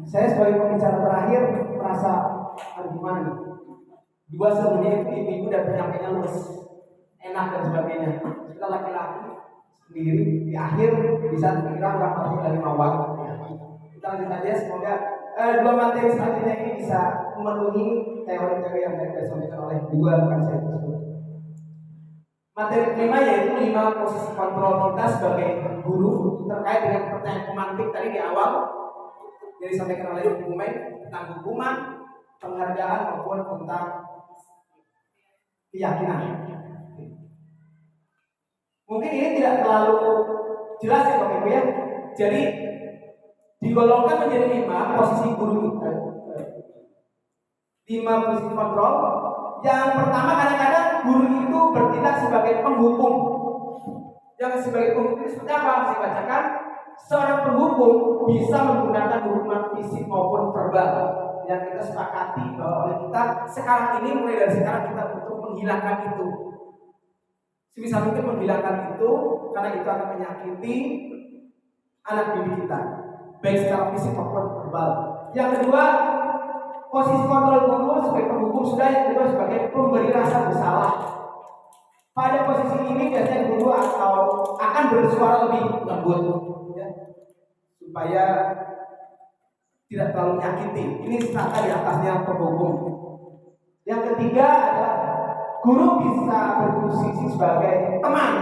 Saya sebagai pembicara terakhir merasa gimana nih? Dua sebelumnya itu ibu dan penyampainya lurus, enak dan sebagainya. Kita laki-laki sendiri di akhir bisa kira berapa dari awal. Kita lanjut aja, semoga dua materi selanjutnya ini bisa memenuhi teori-teori yang tadi disampaikan oleh dua rekan saya tersebut. Materi kelima yaitu 5 posisi kontrol kita sebagai guru terkait dengan pertanyaan pemantik tadi di awal yang disampaikan oleh Ibu Umay tentang hukuman, penghargaan maupun tentang keyakinan. Mungkin ini tidak terlalu jelas ya Bapak Ibu ya. Jadi digolongkan menjadi 5 posisi guru kita, 5 posisi kontrol. Yang pertama kadang-kadang guru itu bertindak sebagai penghukum. Yang sebagai penghukum itu seperti apa? Saya bacakan. Seorang penghukum bisa menggunakan hukuman fisik maupun verbal. Yang kita sepakati bahwa oleh kita sekarang ini, mulai dari sekarang kita untuk menghilangkan itu. Sebisa mungkin menghilangkan itu, karena itu akan menyakiti anak didik kita, baik secara fisik maupun verbal. Yang kedua, posisi kontrol guru sebagai penghukum sudah, yang kedua sebagai pemberi rasa bersalah. Pada posisi ini biasanya guru akan bersuara lebih lembut, ya, supaya tidak terlalu menyakiti. Ini strata di atasnya penghukum. Yang ketiga adalah guru bisa berposisi sebagai teman.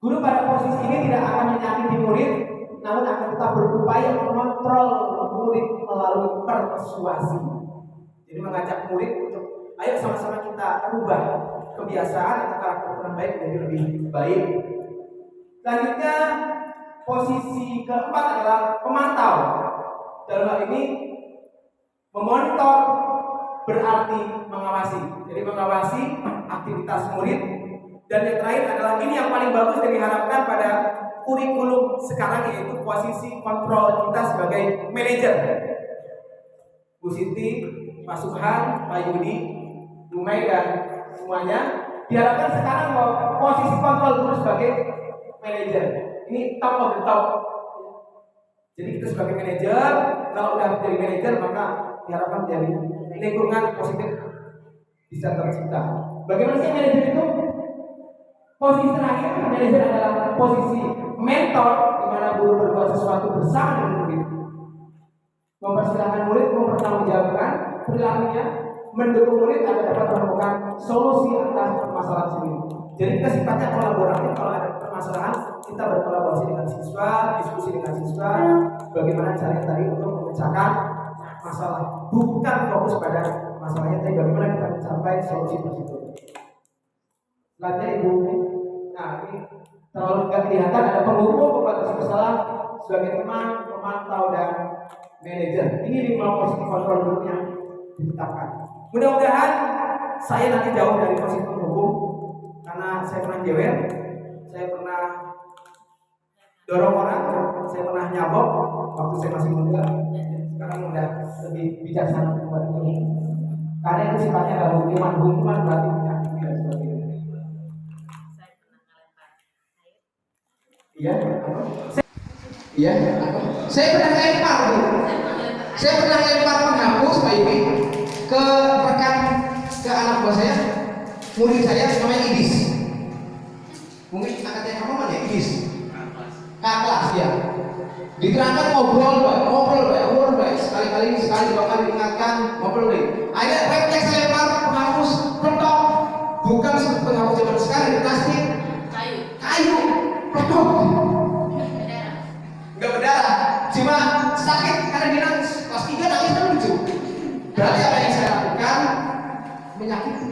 Guru pada posisi ini tidak akan menyakiti murid, namun akan tetap berupaya mengontrol murid melalui persuasi. Jadi mengajak murid untuk ayo sama-sama kita ubah kebiasaan atau karakter yang baik menjadi lebih baik. Selanjutnya posisi keempat adalah pemantau. Dalam hal ini memonitor berarti mengawasi. Jadi mengawasi aktivitas murid. Dan yang terakhir adalah ini yang paling bagus yang diharapkan pada kurikulum sekarang, yaitu posisi kontrol kita sebagai manajer. Bu Siti, Pak Subhan, Pak Yudi, Bu Mei dan semuanya diharapkan sekarang bahwa posisi kontrol guru sebagai manajer. Ini top of the top. Jadi kita sebagai manajer, kalau udah menjadi manajer maka diharapkan menjadi lingkungan positif bisa tercipta. Bagaimana sih manajer itu? Posisi terakhir manajer adalah posisi mentor, di mana guru berbuat sesuatu bersama dengan murid, mempersilahkan murid mempertanggungjawabkan perilakunya, mendukung murid agar dapat menemukan solusi atas permasalahan sendiri. Jadi kita sifatnya kolaboratif. Kalau ada permasalahan kita berkolaborasi dengan siswa, diskusi dengan siswa, bagaimana caranya tadi untuk memecahkan masalah, bukan fokus pada masalahnya, tapi bagaimana kita mencapai solusi tersebut. Selanjutnya Ibu, nah ini terlalu tidak kelihatan, ada penghubung, pembatas bersalah sebagai teman, pemantau dan manajer. Ini 5 posisi kontrol guru yang ditetapkan. Mudah-mudahan saya nanti jauh dari posisi penghubung, karena saya pernah jewer, saya pernah dorong orang, saya pernah nyabok waktu saya masih muda. Sekarang udah lebih bijaksana buat itu. Karena itu sifatnya adalah hukuman berarti menyakiti dan sebagainya. Iya, apa? Iya, apa? Saya pernah lempar, Bu. Saya pernah lempar penghapus Pak Ibi ke rekan, ke anak buah saya, murid saya namanya Idis. Mungkin angkatnya kamu mana ya? Idis. Kakak kelas ya. Diterangkan ngobrol baik. Sekali dua kali diingatkan, ngobrol baik. Akhirnya refleks saya lempar penghapus, peletok. Bukan seperti penghapus zaman sekarang di plastik. Kayu. Peletok. Enggak berdarah, cuma sakit karena dia nangis. Kelas 3 nangis kan lucu. Berarti apa yang saya lakukan menyakiti,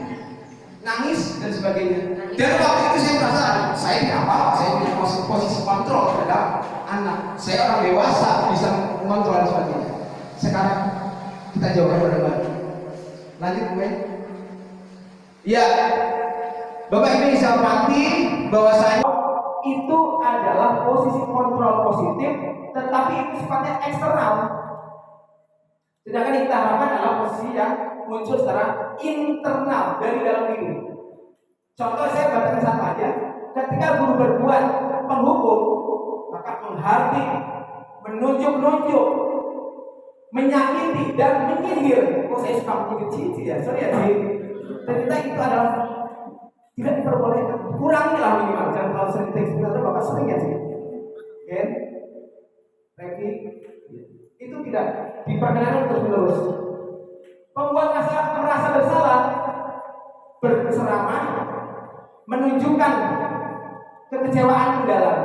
nangis dan sebagainya. Dan waktu itu saya merasa saya tidak apa-apa, saya punya posisi kontrol terhadap anak. Saya orang dewasa bisa mengontrol dan sebagainya. Sekarang kita jawabkan bagaimana? Lanjut Bu. Ya, Bapak Ibu bisa mati bahwasanya itu adalah posisi kontrol positif, tetapi itu sifatnya eksternal. Sedangkan yang kita harapkan adalah posisi yang muncul secara internal dari dalam diri. Contoh saya bacakan satu aja. Ketika guru berbuat penghukum, maka menghardik, menunjuk-nunjuk, menyakiti dan menyindir. Oh saya suka menyindir cici ya, sorry ya. Ternyata itu adalah tidak diperbolehkan. Kurangilah minimal, jangan terlalu sering sebenarnya Bapak sering ya sih. Kan? Review itu tidak diperkenankan terus menerus. Pembuat merasa bersalah, berceramah, menunjukkan kekecewaan mendalam.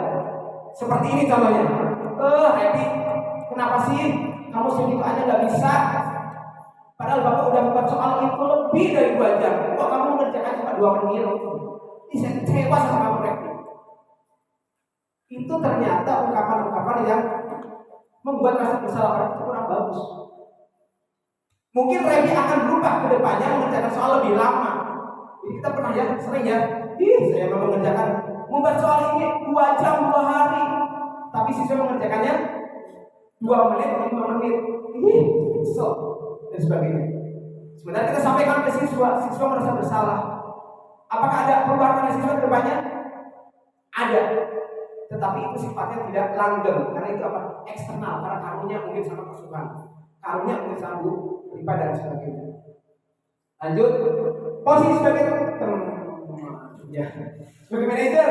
Seperti ini contohnya. Happy, kenapa sih kamu segitu aja nggak bisa? Padahal Bapak udah buat soal itu lebih dari 2 jam. Kok kamu mengerjakan cuma 2 menit? Ini saya kecewa sama kamu, Happy. Itu ternyata ungkapan-ungkapan yang membuat rasa bersalah orang itu kurang bagus. Mungkin Remy akan berubah ke depannya mengerjakan soal lebih lama. Jadi kita pernah ya, sering ya, saya mau membuat soal ini 2 jam 2 hari, tapi siswa mengerjakannya 2 menit, 5 menit. Dan sebagainya. Sebenarnya kita sampaikan ke siswa merasa bersalah. Apakah ada perubahan pada siswa ke depannya? Ada. Tetapi itu sifatnya tidak langgeng, karena itu apa? Eksternal, karena karunia mungkin sama kesukaan, karunia mungkin sama riba dan sebagainya. Lanjut, posisi sebagai sebagai manajer,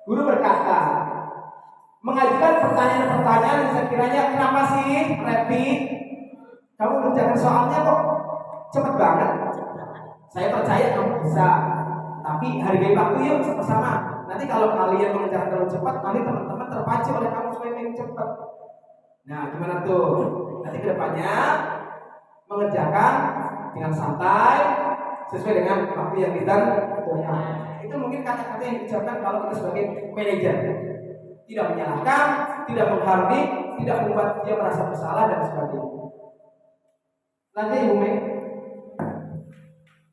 guru berkata, mengajukan pertanyaan-pertanyaan yang sekiranya kenapa sih Repi kamu mengerjakan soalnya kok cepet banget? Saya percaya kamu bisa, tapi hargai waktu yuk sama-sama. Nanti kalau kalian mengerjakan terlalu cepat, nanti teman-teman terpacu oleh kamu supaya pengen cepat. Nah, gimana tuh? Nanti kedepannya mengerjakan dengan santai, sesuai dengan waktu yang kita tentukan. Itu mungkin kata-kata yang diucapkan kalau kita sebagai manajer. Tidak menyalahkan, tidak menghardik, tidak membuat dia merasa bersalah dan sebagainya. Lanjut Ibu Mei.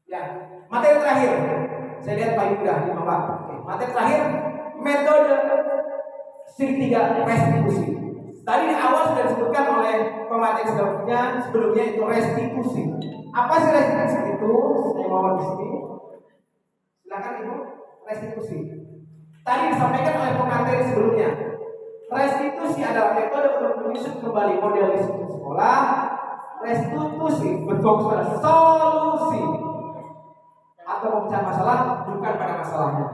Ya, materi terakhir. Saya lihat Pak Yuda di bawah. Materi terakhir, metode segitiga restitusi. Tadi di awal sudah disebutkan oleh pemateri sebelumnya itu restitusi. Apa sih restitusi itu? Saya mohon di sini. Silakan Ibu, restitusi. Tadi disampaikan oleh pemateri sebelumnya. Restitusi adalah metode untuk menyusun kembali model disiplin sekolah. Restitusi berfokus pada solusi atau pemecahan masalah, bukan pada masalahnya.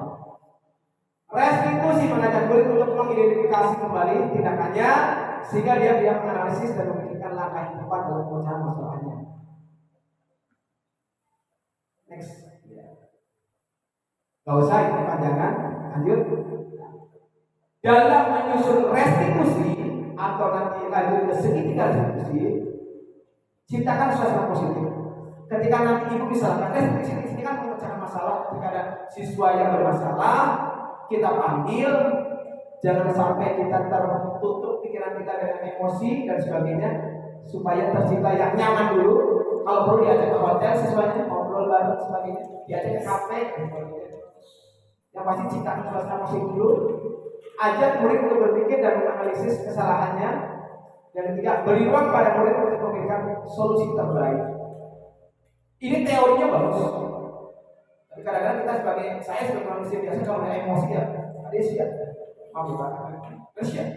Restitusi mengajak murid untuk mengidentifikasi kembali tindakannya sehingga dia menganalisis dan memikirkan langkah yang tepat dalam pemecahan masalahnya. Next. Gak usah ini panjangan. Lanjut. Dalam menyusun restitusi atau nanti lanjut ke segitiga restitusi, ciptakan suasana positif. Ketika nanti ibu misalkan restitusi ini kan pemecahan masalah, ketika ada siswa yang bermasalah, kita panggil, jangan sampai kita tertutup pikiran kita dengan emosi dan sebagainya, supaya tercipta yang nyaman dulu. Kalau perlu diajak ke hotel, siswanya ngobrol bareng sebagainya, diajak ke kafe, yang pasti ciptakan suasana positif dulu. Ajak murid untuk berpikir dan menganalisis kesalahannya. Dan ketiga, beri ruang pada murid untuk memberikan solusi terbaik. Ini teorinya bagus. Tapi kadang-kadang kita saya sebagai manusia biasa kalau ada emosi ya, ada siap. Maaf ya Pak. Siap.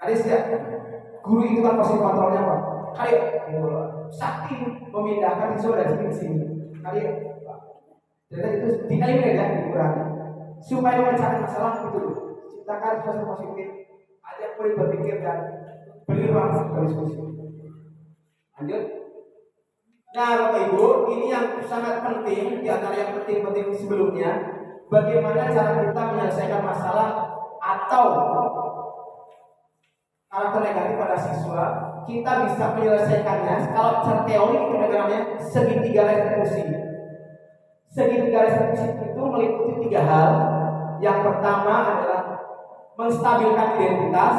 Ada siap. Guru itu kan pasti kontrolnya Pak. Ayo, sakti memindahkan siswa dari sini ke sini. Ayo. Jadi itu dikali ya dikurangi supaya memecahkan masalah itu dulu. Ciptakan suasana positif, ajak murid berpikir dan beri ruang berdiskusi. Lanjut. Nah, Bapak Ibu, ini yang sangat penting di antara yang penting-penting sebelumnya. Bagaimana cara kita menyelesaikan masalah atau karakter negatif pada siswa? Kita bisa menyelesaikannya kalau secara teori itu namanya segitiga restitusi. Segitiga restitusi itu meliputi 3 hal. Yang pertama adalah menstabilkan identitas,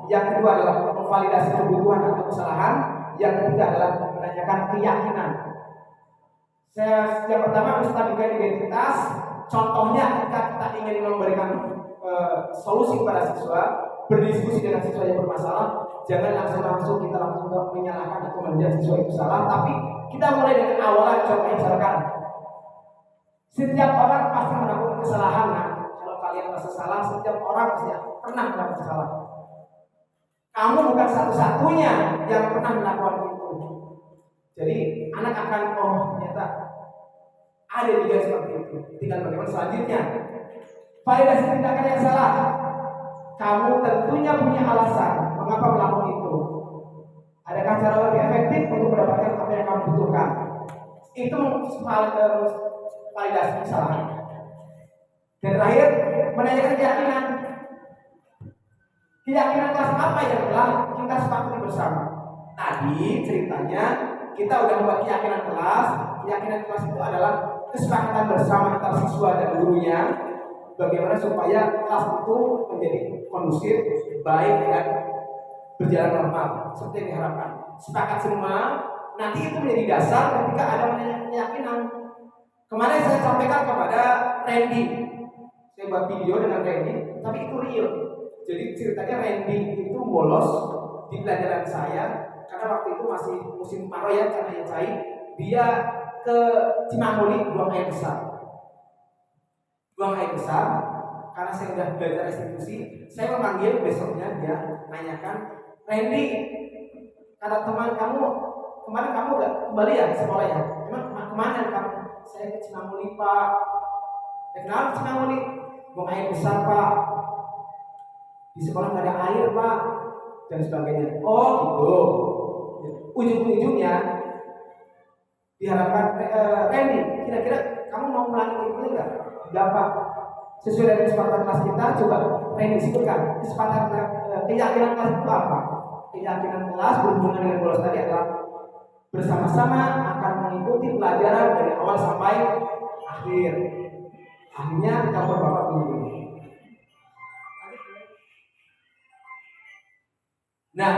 yang kedua adalah memvalidasi kebutuhan atau kesalahan, yang ketiga adalah menanyakan keyakinan. Yang pertama menstabilkan identitas. Contohnya ketika kita ingin memberikan solusi kepada siswa, berdiskusi dengan siswa yang bermasalah, jangan langsung kita menyalahkan atau menjudge siswa itu salah, tapi kita mulai dengan awalan. Contohnya misalkan, setiap orang pasti melakukan kesalahan. Nah, kalau kalian merasa salah, setiap orang pasti pernah melakukan kesalahan. Kamu bukan satu-satunya yang pernah melakukan itu. Jadi anak akan ternyata ada juga seperti itu. Tinggal bagaimana selanjutnya. Validasi tindakan yang salah. Kamu tentunya punya alasan mengapa melakukan itu. Adakah cara lebih efektif untuk mendapatkan apa yang kamu butuhkan? Itu validasi kesalahan. Dan terakhir, menanyakan keyakinan. Keyakinan kelas apa yang telah kita sepakati bersama? Tadi ceritanya kita udah membuat keyakinan kelas. Keyakinan kelas itu adalah kesepakatan bersama antara siswa dan gurunya. Bagaimana supaya kelas itu menjadi kondusif, baik dan berjalan normal seperti yang diharapkan. Sepakat semua. Nanti itu menjadi dasar ketika ada menanyakan keyakinan. Kemarin saya sampaikan kepada Randy, saya buat video dengan Randy, tapi itu real. Jadi ceritanya Randy itu bolos di pelajaran saya karena waktu itu masih musim kemarau ya, caranya cair. Dia ke Cimanguli buang air besar. Karena saya sudah belajar restitusi, saya memanggil besoknya, dia nanyakan, Randy, kata teman kamu kemarin kamu udah kembali ya ke sekolah ya? Emang kemana kamu? Saya ke Cimanguli Pak. Kenapa Cimanguli? Buang air besar Pak. Di sekolah nggak ada air Pak, dan sebagainya. Oh gitu. Ujung-ujungnya diharapkan Randy, kira-kira kamu mau melanjutkan itu nggak? Nggak Pak. Sesuai dengan kesepakatan kelas kita, coba Randy sebutkan kesepakatan keyakinan kelas itu apa? Keyakinan kelas berhubungan dengan bolos tadi adalah bersama-sama akan mengikuti pelajaran dari awal sampai akhir. Akhirnya campur bapak begini. Nah,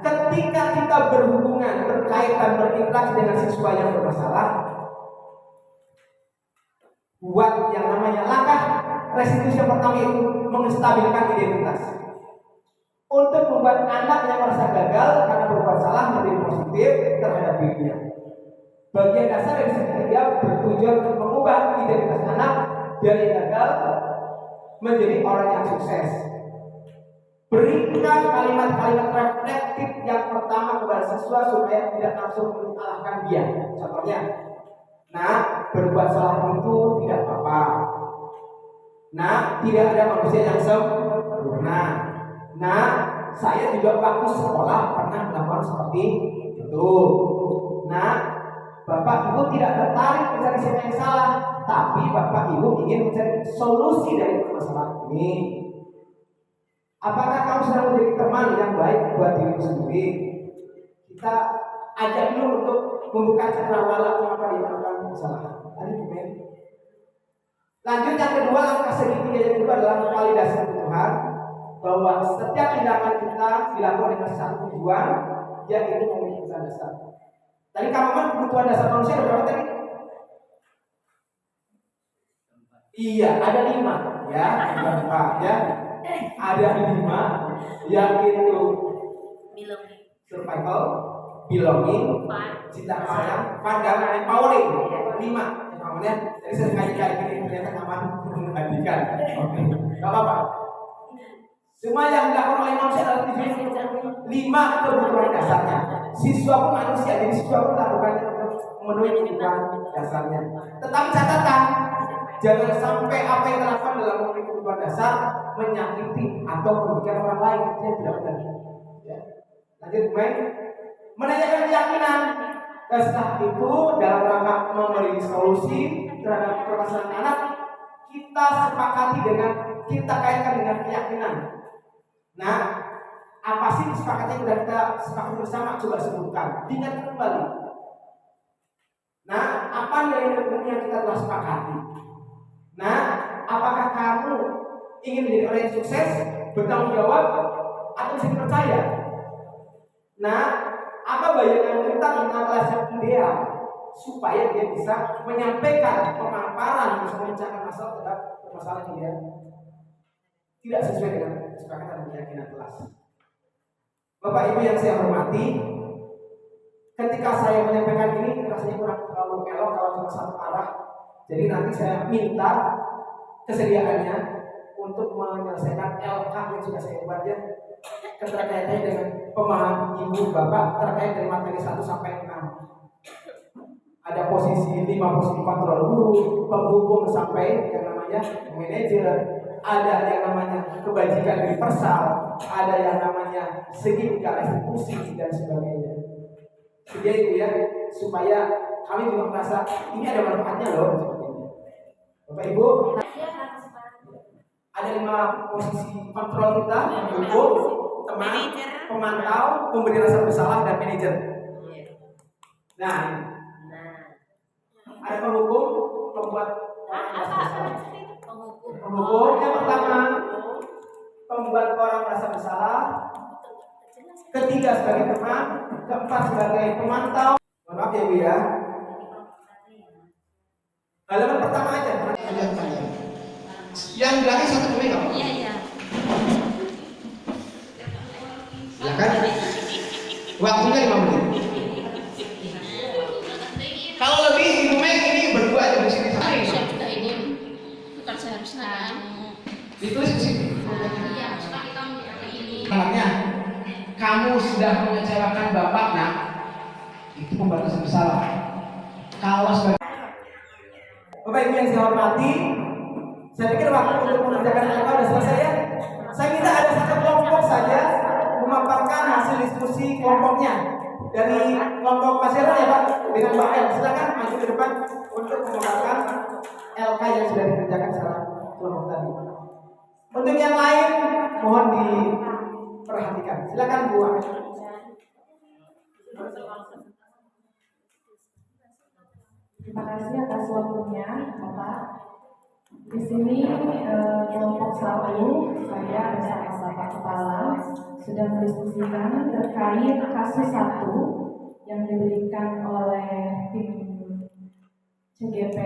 ketika kita berhubungan, berkaitan, berinteraksi dengan siswa yang bermasalah, buat yang namanya langkah restitusi yang pertama itu menstabilkan identitas. Untuk membuat anak yang merasa gagal karena berbuat salah menjadi positif terhadap dirinya. Bagian dasar dari segitiga bertujuan untuk mengubah identitas anak dari gagal menjadi orang yang sukses. Berikan kalimat-kalimat reflektif yang pertama kepada siswa supaya tidak langsung menyalahkan dia. Contohnya, nah, berbuat salah itu tidak apa-apa. Nah, tidak ada manusia yang sempurna. Nah, saya juga waktu sekolah pernah melakukan seperti itu. Nah, Bapak Ibu tidak tertarik mencari siapa yang salah, tapi Bapak Ibu ingin mencari solusi dari permasalahan ini. Apakah kamu sedang menjadi teman yang baik buat dirimu sendiri? Kita ajak dulu untuk membuka cakrawala mengapa dia melakukan kesalahan. Lanjut yang kedua, langkah segitiga yang kedua adalah validasi kebutuhan, bahwa setiap tindakan kita dilakukan dengan satu tujuan, yaitu memenuhi kebutuhan dasar. Tadi kamu kebutuhan dasar manusia ada berapa tadi? Iya, ada 5 ya, bukan 4 ya. Ada 5 yaitu survival, belonging, cinta sayang, fun dan empowering. 5. Namanya jadi sering kayak gini ternyata nyaman menggantikan. Oke, nggak apa-apa. Semua yang dilakukan oleh manusia adalah 5 kebutuhan dasarnya. Siswa pun manusia, jadi siswa pun lakukannya untuk memenuhi kebutuhan dasarnya. Tetapi catatan, jangan sampai apa yang dilakukan dalam memenuhi kebutuhan dasar menyakiti atau merugikan orang lain. Itu yang tidak benar. Ya. Lanjut, menanyakan keyakinan. Dan setelah itu dalam rangka memberi solusi terhadap permasalahan anak, kita sepakati dengan kita kaitkan dengan keyakinan. Nah, apa sih kesepakatan yang sudah kita sepakati bersama? Coba sebutkan, diingat kembali. Nah, apa nilai-nilai yang kita telah sepakati? Nah, apakah kamu ingin menjadi orang yang sukses, bertanggung jawab, atau bisa dipercaya? Nah, apa bayangan kita tentang kelas yang ideal supaya dia bisa menyampaikan pemaparan, bisa memecahkan masalah terhadap permasalahan dia tidak sesuai dengan kesepakatan dan keyakinan kelas. Bapak Ibu yang saya hormati, ketika saya menyampaikan ini rasanya kurang terlalu elok kalau cuma satu arah. Jadi nanti saya minta kesediaannya untuk menyelesaikan LK yang sudah saya buat ya, keterkaitannya dengan pemahaman ibu bapak terkait dari materi 1 sampai 6. Ada posisi 5 posisi kontrol guru, penghukum sampai yang namanya manajer, ada yang namanya kebajikan universal, ada yang namanya segitiga restitusi dan sebagainya. Jadi itu ya, supaya kami juga merasa ini ada manfaatnya loh. Bapak Ibu, ada 5 posisi kontrol kita, hukum, teman, pemantau, pemberi rasa bersalah, dan manajer. Nah, ada penghukum, pembuat rasa bersalah. Penghukum yang pertama, pembuat orang merasa bersalah. Ketiga sebagai teman, keempat sebagai pemantau. Maaf ya Bu ya. Halaman pertama aja. Yang belakang satu pemain nggak? Iya. Silakan. Waktunya 5 menit. Kalau lebih Ibu Meg ini berdua aja di sini sama. Saya juga ini bukan seharusnya. Ditulis di sini. Iya, supaya kita mengerti ini. Anaknya, kamu sudah mengecewakan bapak nak, itu pembatas bersalah. Kalau sebagai Bapak Ibu yang saya hormati, saya pikir waktu untuk mengerjakan LK sudah selesai ya. Saya minta ada satu kelompok saja memaparkan hasil diskusi kelompoknya dari kelompok masyarakat ya Pak dengan Mbak El. Silakan maju ke depan untuk memaparkan LK yang sudah dikerjakan secara kelompok tadi. Untuk yang lain mohon diperhatikan. Silakan Bu. Terima kasih atas waktunya, Bapak. Di sini kelompok 1 saya bersama Bapak Kepala sudah mendiskusikan terkait kasus 1 yang diberikan oleh tim CGP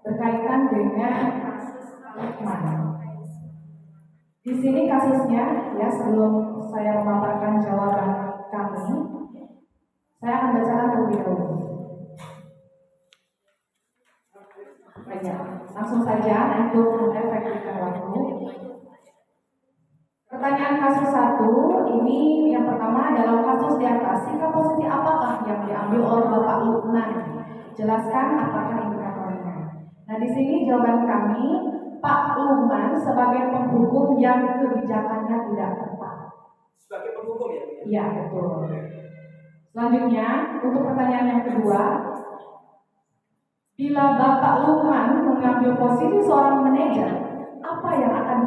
berkaitan dengan Lukman. Di sini kasusnya, ya sebelum saya memaparkan jawaban kami, saya akan bacakan terlebih dahulu. Ya, langsung saja untuk mengefektifkan waktu. ini yang pertama dalam kasus di atas, sikap positif apakah yang diambil oleh Bapak Lukman? Jelaskan apakah indikatornya. Nah, di sini jawaban kami, Pak Lukman sebagai penghukum yang kebijakannya tidak tepat. Sebagai penghukum ya? Iya, betul. Selanjutnya, untuk pertanyaan yang kedua, bila Bapak Lukman mengambil posisi seorang manajer, apa yang akan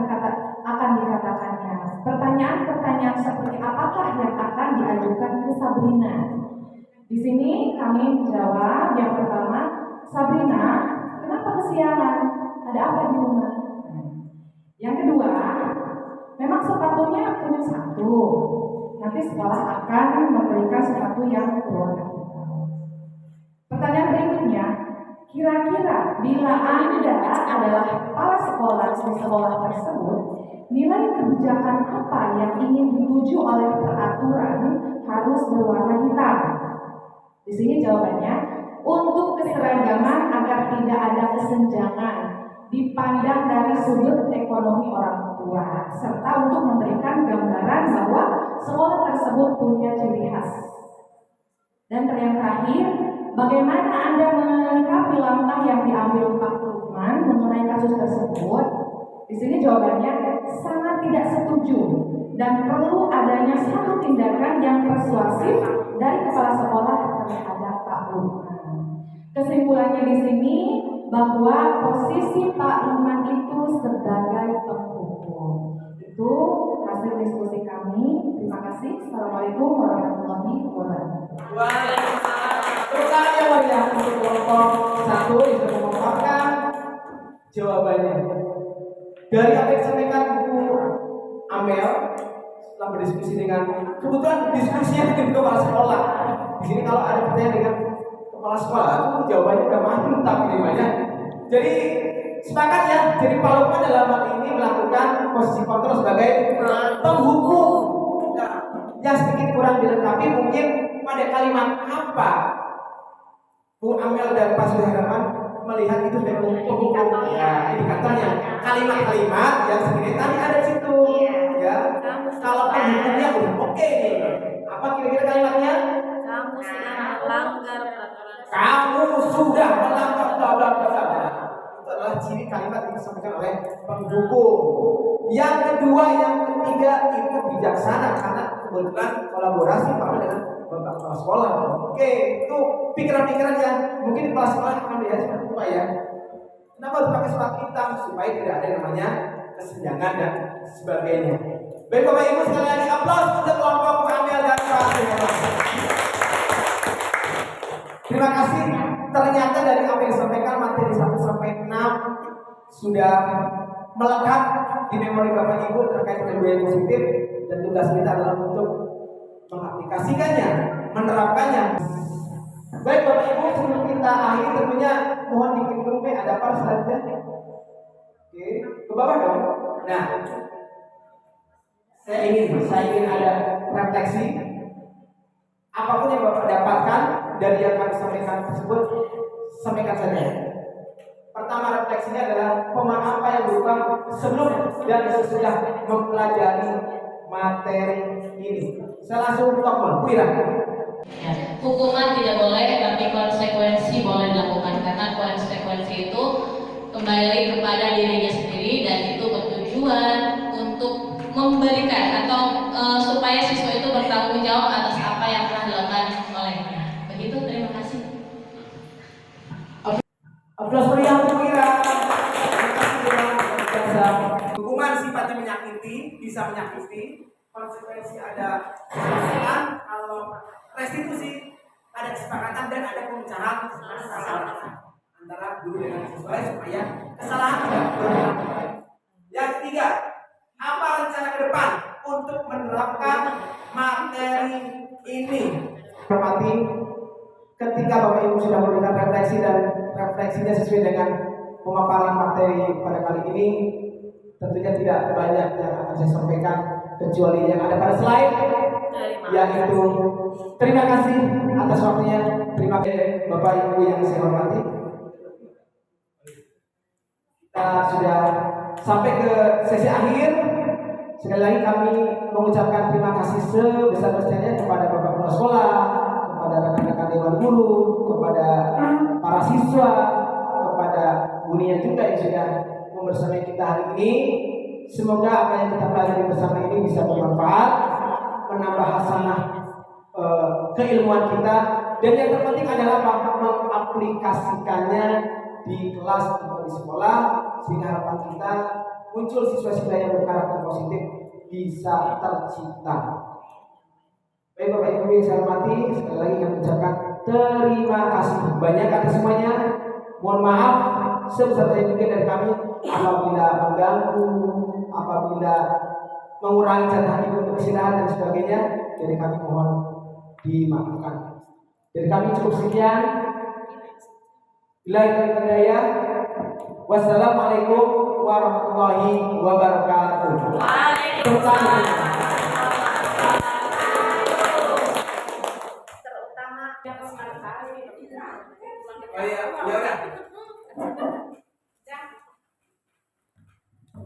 dikatakannya? Pertanyaan-pertanyaan seperti apakah yang akan diajukan ke Sabrina? Di sini kami menjawab yang pertama, Sabrina, kenapa kesiangan? Ada apa di rumah? Yang kedua, memang sepatunya punya satu. Nanti sekolah akan memberikan sepatu yang berwarna hitam. Pertanyaan berikutnya, kira-kira bila Anda adalah kepala sekolah di sekolah tersebut, nilai kebijakan apa yang ingin dituju oleh peraturan harus berwarna hitam? Di sini jawabannya, untuk keseragaman agar tidak ada kesenjangan, dipandang dari sudut ekonomi orang tua, serta untuk memberikan gambaran bahwa sekolah tersebut punya ciri khas. Dan yang terakhir, bagaimana Anda menyikapi langkah yang diambil Pak Lukman mengenai kasus tersebut? Di sini jawabannya sangat tidak setuju dan perlu adanya satu tindakan yang persuasif dari kepala sekolah terhadap Pak Lukman. Kesimpulannya di sini bahwa posisi Pak Lukman itu sebagai penghukum. Itu hasil diskusi kami. Terima kasih. Assalamualaikum warahmatullahi wabarakatuh. Waalaikumsalam. Tepuk tangan yang meriah untuk kelompok satu yang sudah memaparkan jawabannya. Dari apa yang disampaikan Bu Amel setelah berdiskusi dengan, kebetulan diskusinya dengan kepala sekolah. Di sini kalau ada pertanyaan dengan kepala sekolah itu jawabannya udah mantap namanya. Jadi sepakat ya. Jadi Pak Lukman dalam hal ini melakukan posisi kontrol sebagai penghukum. Nah, yang sedikit kurang dilengkapi mungkin pada kalimat apa Bu Amel dan Pak Sudarman melihat itu sebagai penghukum. Ya, indikatornya kalimat-kalimat yang sedikit tadi ada di situ. Ya, kalau penghukumnya udah oke nih. Apa kira-kira kalimatnya? Kamu sudah melanggar peraturan. Kamu sudah melanggar bla bla bla bla. Itu adalah ciri kalimat yang disampaikan oleh penghukum. Yang kedua, yang ketiga itu bijaksana karena kebetulan kolaborasi Pak dengan Bapak Kepala Sekolah. Oke, itu pikiran-pikiran yang mungkin kepala sekolah akan melihat seperti itu Pak ya. Kenapa harus pakai sepatu hitam supaya tidak ada namanya kesenjangan dan sebagainya. Baik Bapak Ibu sekali lagi aplaus untuk kelompok Bu Amel dan Pak Sudarman. Terima kasih. Ternyata dari apa yang disampaikan materi 1 sampai 6 sudah melekat di memori Bapak Ibu terkait dengan budaya positif, dan tugas kita adalah untuk mengaplikasikannya, menerapkannya. Baik Bapak Ibu, sebelum kita akhiri tentunya mohon dikirim ada apa selanjutnya? Oke, ke bawah dong. Nah, saya ingin ada refleksi. Apapun yang Bapak dapatkan dari yang kami sampaikan tersebut, sampaikan saja. Pertama, refleksinya adalah pemahaman apa yang berubah sebelum dan sesudah mempelajari materi ini. Saya langsung telepon, Bu Ira. Ya, hukuman tidak boleh, tapi konsekuensi boleh dilakukan karena konsekuensi itu kembali kepada dirinya sendiri dan itu bertujuan untuk memberikan atau supaya siswa itu bertanggung jawab atas apa yang telah dilakukan olehnya. Begitu, terima kasih. Aplaus meriah untuk Bu Ira. Hukuman sifatnya menyakiti, bisa menyakiti. Konsekuensi ada kesalahan, kalau restitusi ada kesepakatan dan ada pemecahan kesalahan antara guru dengan siswa supaya kesalahan tidak berulang. Yang ketiga, apa rencana ke depan untuk menerapkan materi ini? Hormati, ketika Bapak Ibu sudah memberikan refleksi dan refleksinya sesuai dengan pemaparan materi pada kali ini, tentunya tidak banyak yang akan saya sampaikan kecuali yang ada pada slide, yaitu terima kasih atas waktunya. Terima kasih Bapak Ibu yang saya hormati. Kita sudah sampai ke sesi akhir. Sekali lagi kami mengucapkan terima kasih sebesar-besarnya kepada Bapak Kepala Sekolah, kepada rekan-rekan Dewan Guru, kepada para siswa, kepada Bunia juga yang sudah membersamai kita hari ini. Semoga apa yang kita pelajari bersama ini bisa bermanfaat, menambah hasanah keilmuan kita, dan yang terpenting adalah mengaplikasikannya di kelas atau di sekolah, sehingga harapan kita muncul siswa-siswa yang berkarakter positif bisa tercipta. Baik Bapak Ibu yang saya hormati, sekali lagi kami ucapkan terima kasih banyak atas semuanya. Mohon maaf sebesar-besarnya mungkin dari kami apabila mengganggu, apabila mengurangi jatah ibu untuk istirahat dan sebagainya. Jadi kami mohon dimaafkan. Dari kami cukup sekian. Bila itu hidayah. Wassalamualaikum warahmatullahi wabarakatuh.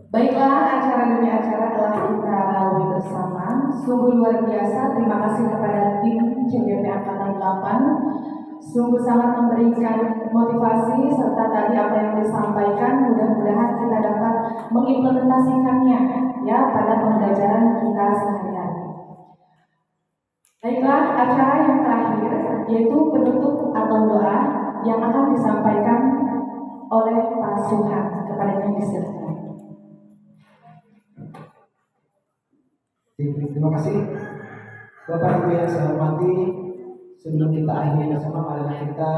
Baiklah, acara demi acara telah kita lalui bersama. Sungguh luar biasa. Terima kasih kepada tim CGP Angkatan 8. Sungguh sangat memberikan motivasi serta tadi apa yang disampaikan mudah-mudahan kita dapat mengimplementasikannya ya pada pembelajaran kita sehari-hari. Baiklah, acara yang terakhir yaitu penutup atau doa yang akan disampaikan oleh Pak Suhan kepada yang disertai. Terima kasih Bapak Ibu yang saya hormati. Sebelum kita akhiri bersama, marilah kita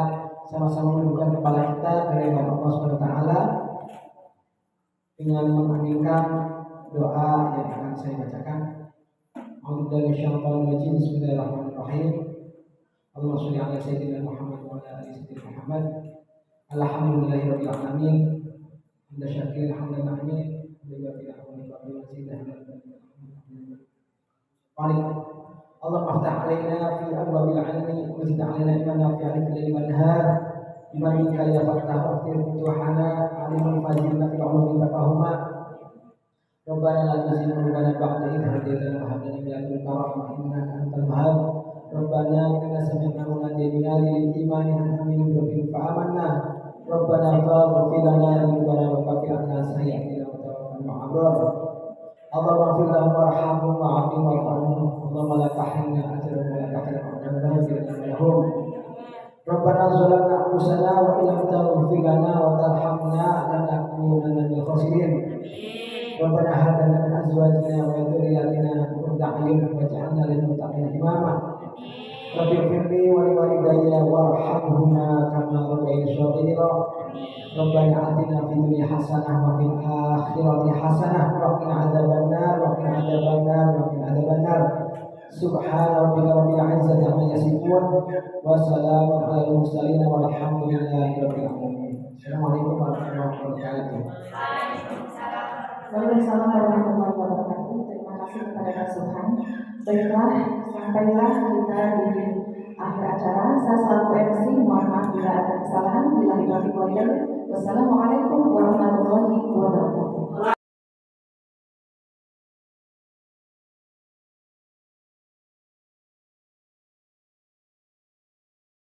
sama-sama menundukkan kepala kita kepada Allah Subhanahu wa taala dengan mengaminkan doa yang akan saya bacakan. Bismillahirrahmanirrahim. Allahumma sholli ala sayyidina Muhammad wa ala ali sayyidina Muhammad. Alhamdulillahirabbil alamin. Hamdan syakiran hamdan na'min. اللهم افتح علينا في ابواب العلم وزد علينا علما نافعا في الليل والنهار بمنك يا فتاح واغفر فتوحنا علما فاجرنا في العلوم تفاهما ربنا لا تزغ قلوبنا بعد إذ هديتنا وهب لنا من لدنك رحمة إنك أنت الوهاب ربنا إننا سمعنا مناديا ينادي للإيمان أن آمنوا بربكم فآمنا ربنا فاغفر لنا ذنوبنا وكفر عنا سيئاتنا وتوفنا مع الأبرار اللهم اغفر لهم وارحمهم وعافهم واعف عنهم اللهم لا تحرمنا اجرهم ولا تحرمنا مغفرة لهم ربنا ظلمنا انفسنا وان لم تغفر لنا وترحمنا لنكونن من الخاسرين ربنا هب لنا من ازواجنا وذرياتنا قرة اعين واجعلنا للمتقين اماما رب اغفر لي ولوالدي وارحمهما كما ربياني صغيرا ربنا آتنا في الدنيا حسنة وفي الآخرة حسنة وقنا عذاب النار وقنا عذاب النار وقنا عذاب النار سبحان ربك رب العزة عما يصفون وسلام على المرسلين والحمد لله رب العالمين. السلام عليكم ورحمة الله وبركاته. Waalaikumsalam warahmatullahi wabarakatuh. Terima kasih kepada Pak Suhan. Baiklah, sampailah kita di akhir acara. Saya selaku MC, mohon maaf bila ada kesalahan. Bila diwakil. Wassalamualaikum.